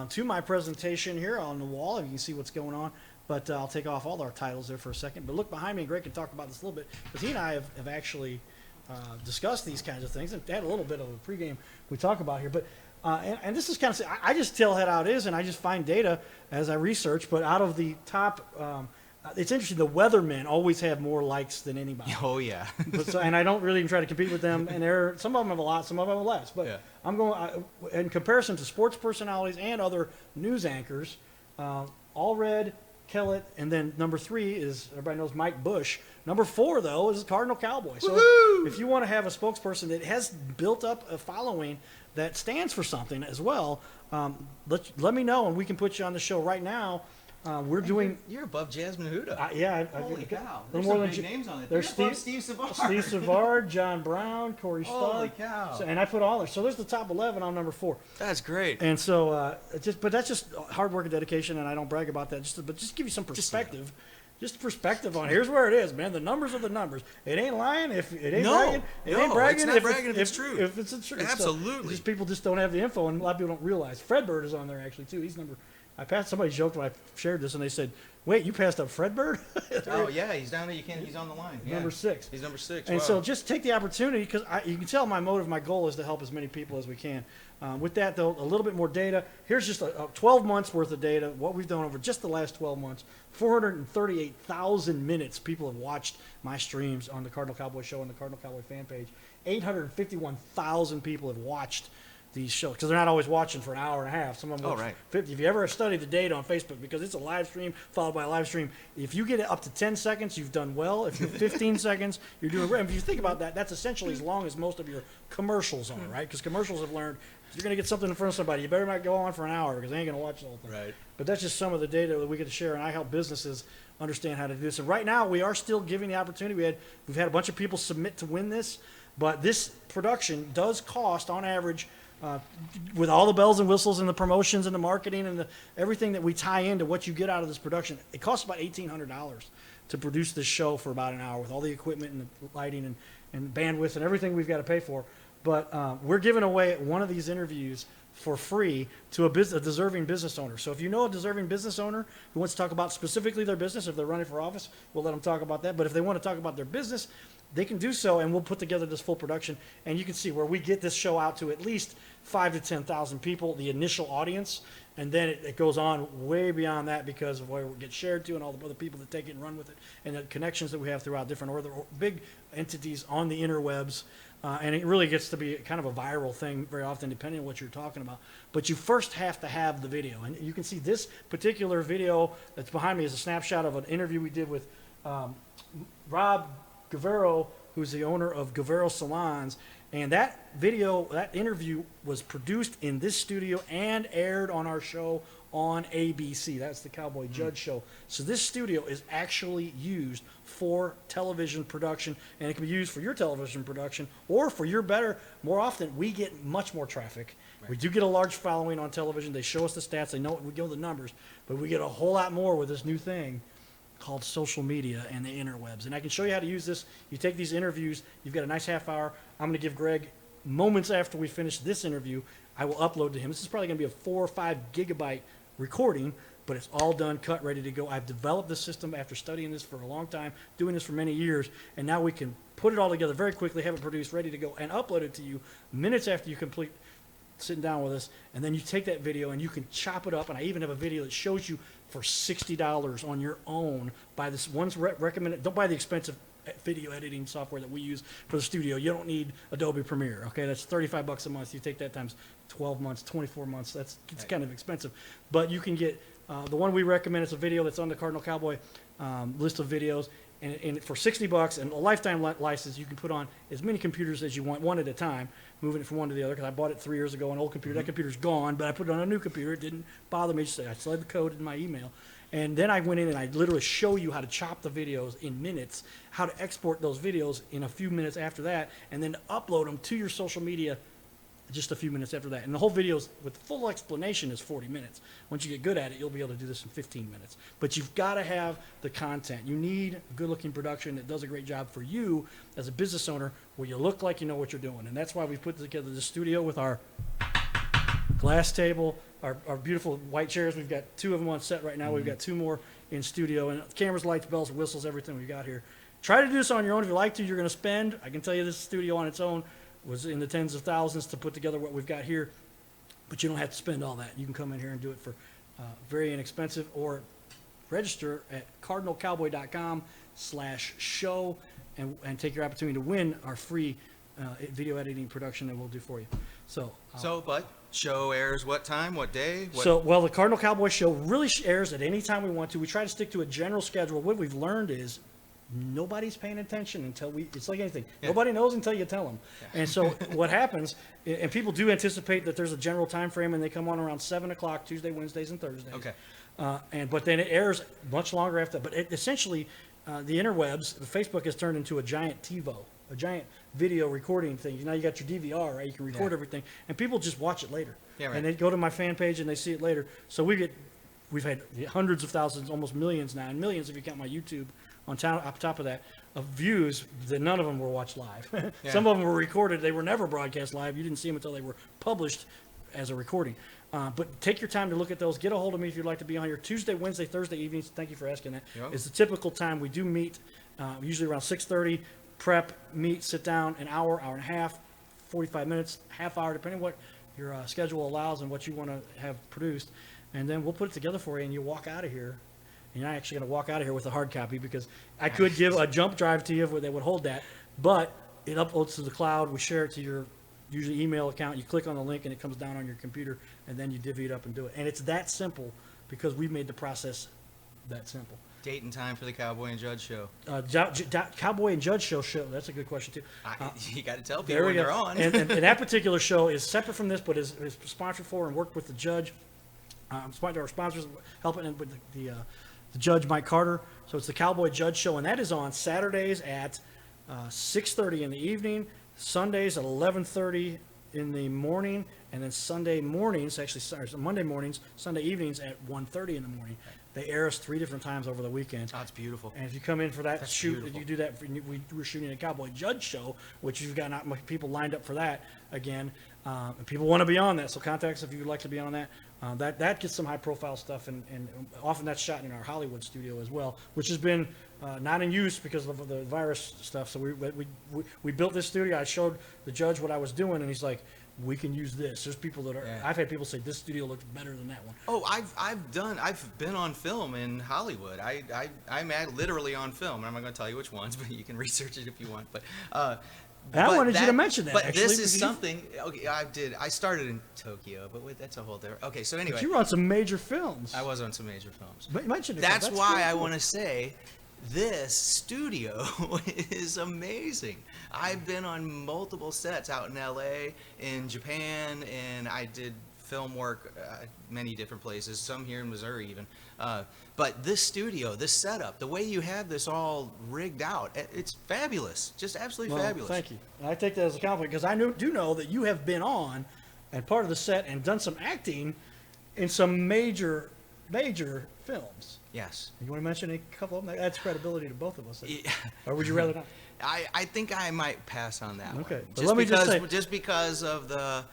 Speaker 1: to my presentation here on the wall, and you can see what's going on. But I'll take off all our titles there for a second. But look behind me, and Greg can talk about this a little bit, because he and I have actually discussed these kinds of things, and had a little bit of a pregame we talk about here. But and this is kind of, I just tell how it is, and I just find data as I research. But out of the top, it's interesting, the weathermen always have more likes than anybody.
Speaker 2: Oh yeah.
Speaker 1: And I don't really even try to compete with them. And some of them have a lot, some of them have less. But I'm going in comparison to sports personalities and other news anchors. Allred, Kellett, and then number 3 is, everybody knows, Mike Bush. Number 4, though, is Cardinal Cowboy. So if you want to have a spokesperson that has built up a following that stands for something as well, let me know, and we can put you on the show right now. We're doing.
Speaker 2: You're above Jasmine Huda.
Speaker 3: Holy cow!
Speaker 1: There's
Speaker 3: Some
Speaker 1: more
Speaker 3: big
Speaker 1: than
Speaker 3: names on it.
Speaker 1: There's
Speaker 3: Steve Savard.
Speaker 1: Steve Savard, John Brown, Corey Starr.
Speaker 3: Holy cow!
Speaker 1: So, and I put all there. So there's the top 11 on number 4.
Speaker 2: That's great.
Speaker 1: And so, but that's just hard work and dedication, and I don't brag about that. But just give you some perspective. Just perspective on here's where it is, man. The numbers are the numbers. It ain't lying if it ain't bragging. It ain't bragging.
Speaker 2: It's not bragging if it's true.
Speaker 1: If it's the truth.
Speaker 2: Absolutely.
Speaker 1: So, just people just don't have the info, and a lot of people don't realize. Fredbird is on there actually too. He's number. I passed. Somebody joked when I shared this, and they said, "Wait, you passed up Fredbird?"
Speaker 2: Oh yeah, he's down there. He's on the line. Yeah.
Speaker 1: Number 6.
Speaker 2: He's number 6.
Speaker 1: And so just take the opportunity, because you can tell my goal is to help as many people as we can. With that, though, a little bit more data. Here's just a 12 months worth of data, what we've done over just the last 12 months. 438,000 minutes people have watched my streams on the Cardinal Cowboy Show and the Cardinal Cowboy fan page. 851,000 people have watched these shows, because they're not always watching for an hour and a half. Some of them watch 50. If you ever study the data on Facebook, because it's a live stream followed by a live stream, if you get it up to 10 seconds, you've done well. If you're 15 seconds, you're doing great. If you think about that, that's essentially as long as most of your commercials are, right? Because commercials have learned, if you're going to get something in front of somebody, you better not go on for an hour, because they ain't going to watch the whole thing.
Speaker 2: Right.
Speaker 1: But that's just some of the data that we get to share, and I help businesses understand how to do this. And right now, we are still giving the opportunity. We've had a bunch of people submit to win this, but this production does cost, on average, with all the bells and whistles and the promotions and the marketing and everything that we tie into what you get out of this production, it costs about $1,800 to produce this show for about an hour, with all the equipment and the lighting and bandwidth and everything we've got to pay for. But we're giving away one of these interviews for free to a deserving business owner. So if you know a deserving business owner who wants to talk about specifically their business, if they're running for office, we'll let them talk about that. But if they want to talk about their business, they can do so, and we'll put together this full production. And you can see where we get this show out to at least 5,000 to 10,000 people, the initial audience, and then it goes on way beyond that, because of where it gets shared to and all the other people that take it and run with it, and the connections that we have throughout different other big entities on the interwebs. And it really gets to be kind of a viral thing very often, depending on what you're talking about. But you first have to have the video. And you can see this particular video that's behind me is a snapshot of an interview we did with Rob Guevara, who's the owner of Guevara Salons. And that video, that interview, was produced in this studio and aired on our show on ABC. That's the Cowboy Judge Show. So this studio is actually used for television production, and it can be used for your television production or for your more often, we get much more traffic. Right. We do get a large following on television. They show us the stats. They know we know the numbers, but we get a whole lot more with this new thing called social media and the interwebs. And I can show you how to use this. You take these interviews, you've got a nice half hour. I'm going to give Greg, moments after we finish this interview, I will upload to him. This is probably going to be a 4 or 5 gigabyte recording, but it's all done, cut, ready to go. I've developed this system after studying this for a long time, doing this for many years, and now we can put it all together very quickly, have it produced, ready to go, and upload it to you minutes after you complete sitting down with us, and then you take that video and you can chop it up. And I even have a video that shows you for $60 on your own. Buy this one's recommended. Don't buy the expensive video editing software that we use for the studio. You don't need Adobe Premiere. Okay, that's $35 a month. You take that times 12 months, 24 months. It's kind of expensive, but you can get the one we recommend. It's a video that's on the Cardinal Cowboy list of videos. And for $60 and a lifetime license, you can put on as many computers as you want, one at a time, moving it from one to the other. Because I bought it 3 years ago, an old computer. That computer's gone, but I put it on a new computer. It didn't bother me. I still had the code in my email. And then I went in and I literally show you how to chop the videos in minutes, how to export those videos in a few minutes after that, and then upload them to your social media just a few minutes after that. And the whole video with full explanation is 40 minutes. Once you get good at it, you'll be able to do this in 15 minutes. But you've got to have the content. You need a good-looking production that does a great job for you as a business owner, where you look like you know what you're doing. And that's why we put together the studio with our glass table, our beautiful white chairs. We've got 2 of them on set right now. We've got 2 more in studio. And cameras, lights, bells, whistles, everything we got here. Try to do this on your own if you like to. You're going to spend, I can tell you, this studio on its own was in the tens of thousands to put together what we've got here, but you don't have to spend all that. You can come in here and do it for very inexpensive, or register at cardinalcowboy.com/show and take your opportunity to win our free video editing production that we'll do for you.
Speaker 2: But show airs what time, what day?
Speaker 1: Well, the Cardinal Cowboy show really airs at any time we want to. We try to stick to a general schedule. What we've learned is nobody's paying attention until it's like anything. Yeah. Nobody knows until you tell them. Yeah. And so what happens, and people do anticipate that there's a general time frame, and they come on around 7 o'clock Tuesday, Wednesdays, and Thursdays.
Speaker 2: Okay.
Speaker 1: But then it airs much longer after that. But essentially, the interwebs, the Facebook has turned into a giant TiVo, a giant video recording thing. Now you got your DVR, right? You can record everything, and people just watch it later.
Speaker 2: Yeah, right.
Speaker 1: And they go to my fan page and they see it later. So we've had hundreds of thousands, almost millions now, and millions if you count my YouTube on top of that, of views that none of them were watched live. Some of them were recorded. They were never broadcast live. You didn't see them until they were published as a recording. But take your time to look at those. Get a hold of me if you'd like to be on here. Tuesday, Wednesday, Thursday evenings. Thank you for asking that. Yep. It's the typical time. We do meet usually around 6:30. Prep, meet, sit down, an hour, hour and a half, 45 minutes, half hour, depending on what your schedule allows and what you want to have produced. And then we'll put it together for you, and you walk out of here. And you're not actually going to walk out of here with a hard copy, because I could give a jump drive to you that would hold that, but it uploads to the cloud. We share it to your usually email account. You click on the link and it comes down on your computer, and then you divvy it up and do it. And it's that simple because we've made the process that simple.
Speaker 2: Date and time for the Cowboy and Judge show.
Speaker 1: Cowboy and Judge show. That's a good question too.
Speaker 2: You got to tell people when they're on.
Speaker 1: and that particular show is separate from this, but is sponsored for and worked with the judge. Our sponsors helping with the Judge Mike Carter. So it's the Cowboy Judge Show, and that is on Saturdays at 6:30 in the evening, Sundays at 11:30 in the morning, and then Sunday mornings, Monday mornings, Sunday evenings at 1:30 in the morning. They air us 3 different times over the weekend.
Speaker 2: Oh, it's beautiful.
Speaker 1: And if you come in for that shoot,
Speaker 2: beautiful.
Speaker 1: you do that. We're shooting a Cowboy Judge Show, which you've got not much people lined up for that again. And people want to be on that, so contact us if you'd like to be on that. That gets some high-profile stuff, and often that's shot in our Hollywood studio as well, which has been not in use because of the virus stuff. So we built this studio. I showed the judge what I was doing, and he's like, "We can use this." There's people that are. Yeah. I've had people say this studio looks better than that one.
Speaker 2: Oh, I've been on film in Hollywood. I'm literally on film. I'm not going to tell you which ones, but you can research it if you want. But.
Speaker 1: I wanted you to mention that.
Speaker 2: But
Speaker 1: actually,
Speaker 2: this is something. Okay, I started in Tokyo, but that's a whole different. Okay, so anyway.
Speaker 1: But you were on some major films.
Speaker 2: I was on some major films.
Speaker 1: But mention it.
Speaker 2: That's why I want to say this studio is amazing. I've been on multiple sets out in LA, in Japan, and I did film work many different places, some here in Missouri even. But this studio, this setup, the way you have this all rigged out, it's fabulous. Just absolutely fabulous.
Speaker 1: Thank you. And I take that as a compliment, because I do know that you have been on and part of the set and done some acting in some major films.
Speaker 2: Yes.
Speaker 1: You want to mention a couple of them? That adds credibility to both of us. Yeah. Or would you rather not?
Speaker 2: I think I might pass on that one.
Speaker 1: Okay. But let me just say,
Speaker 2: just because of the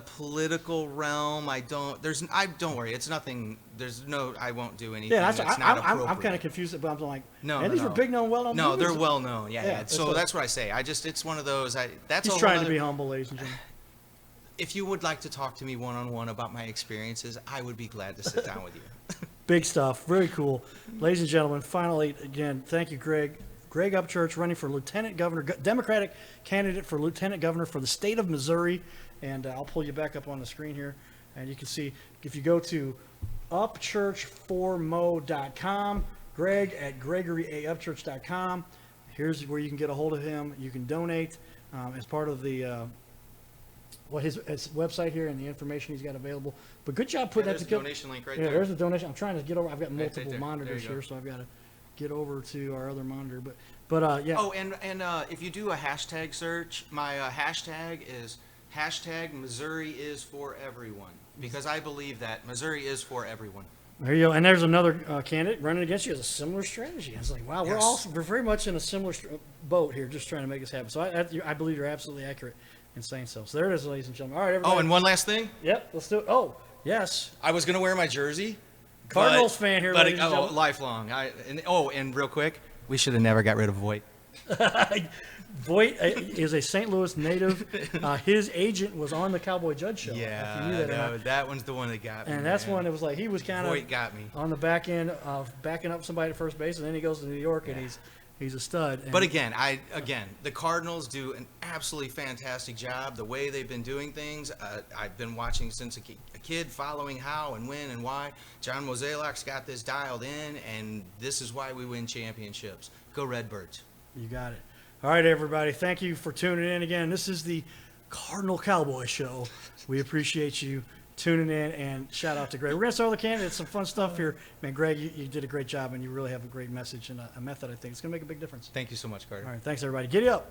Speaker 2: political realm, don't worry, it's nothing. I won't do anything. Yeah, that's not appropriate.
Speaker 1: I'm kind of confused, but I'm like,
Speaker 2: no,
Speaker 1: these are big known, well known.
Speaker 2: No, they're well known. Yeah. So that's what I say. That's one of those.
Speaker 1: He's trying to be humble, ladies and gentlemen.
Speaker 2: if you would like to talk to me one-on-one about my experiences, I would be glad to sit down with you.
Speaker 1: Big stuff. Very cool. Ladies and gentlemen, finally, again, thank you, Greg. Greg Upchurch, running for Lieutenant Governor, Democratic candidate for Lieutenant Governor for the state of Missouri. And I'll pull you back up on the screen here. And you can see, if you go to upchurch4mo.com, Greg at gregoryupchurch.com. Here's where you can get a hold of him. You can donate as part of the his website here and the information he's got available. But good job putting that together.
Speaker 2: Donation link right
Speaker 1: yeah,
Speaker 2: there.
Speaker 1: there's the donation. I'm trying to get over. I've got
Speaker 2: Right
Speaker 1: multiple
Speaker 2: there.
Speaker 1: monitors
Speaker 2: There you
Speaker 1: here,
Speaker 2: go.
Speaker 1: so I've got to get over to our other monitor. But yeah.
Speaker 2: Oh, and if you do a hashtag search, my hashtag is hashtag Missouri is for everyone, because I believe that Missouri is for everyone.
Speaker 1: There you go. And there's another candidate running against you has a similar strategy. I was like, wow,
Speaker 2: Yes.
Speaker 1: we're very much in a similar boat here, just trying to make this happen. So I believe you're absolutely accurate in saying so. So there it is, ladies and gentlemen. All right, everybody.
Speaker 2: Oh, and one last thing.
Speaker 1: Yep, let's do it. Oh, yes.
Speaker 2: I was gonna wear my jersey.
Speaker 1: Cardinals fan here, ladies and
Speaker 2: oh,
Speaker 1: gentlemen.
Speaker 2: lifelong. And real quick, we should have never got rid of Voight.
Speaker 1: Voight is a St. Louis native. His agent was on the Cowboy Judge show. if you knew that or not.
Speaker 2: that one's the one that got me.
Speaker 1: And that's
Speaker 2: man.
Speaker 1: one that was like, he was kind
Speaker 2: Voight
Speaker 1: of
Speaker 2: got me.
Speaker 1: on the back end of backing up somebody at first base, and then he goes to New York, and he's a stud. And
Speaker 2: But again, the Cardinals do an absolutely fantastic job. The way they've been doing things, I've been watching since a kid, following how and when and why. John Mozeliak's got this dialed in, and this is why we win championships. Go Redbirds.
Speaker 1: You got it. All right, everybody. Thank you for tuning in again. This is the Cardinal Cowboy Show. We appreciate you tuning in, and shout out to Greg. We're going to start with the candidates, some fun stuff here. Man, Greg, you did a great job, and you really have a great message and a method, I think. It's going to make a big difference.
Speaker 2: Thank you so much, Carter.
Speaker 1: All right, thanks, everybody. Giddy up.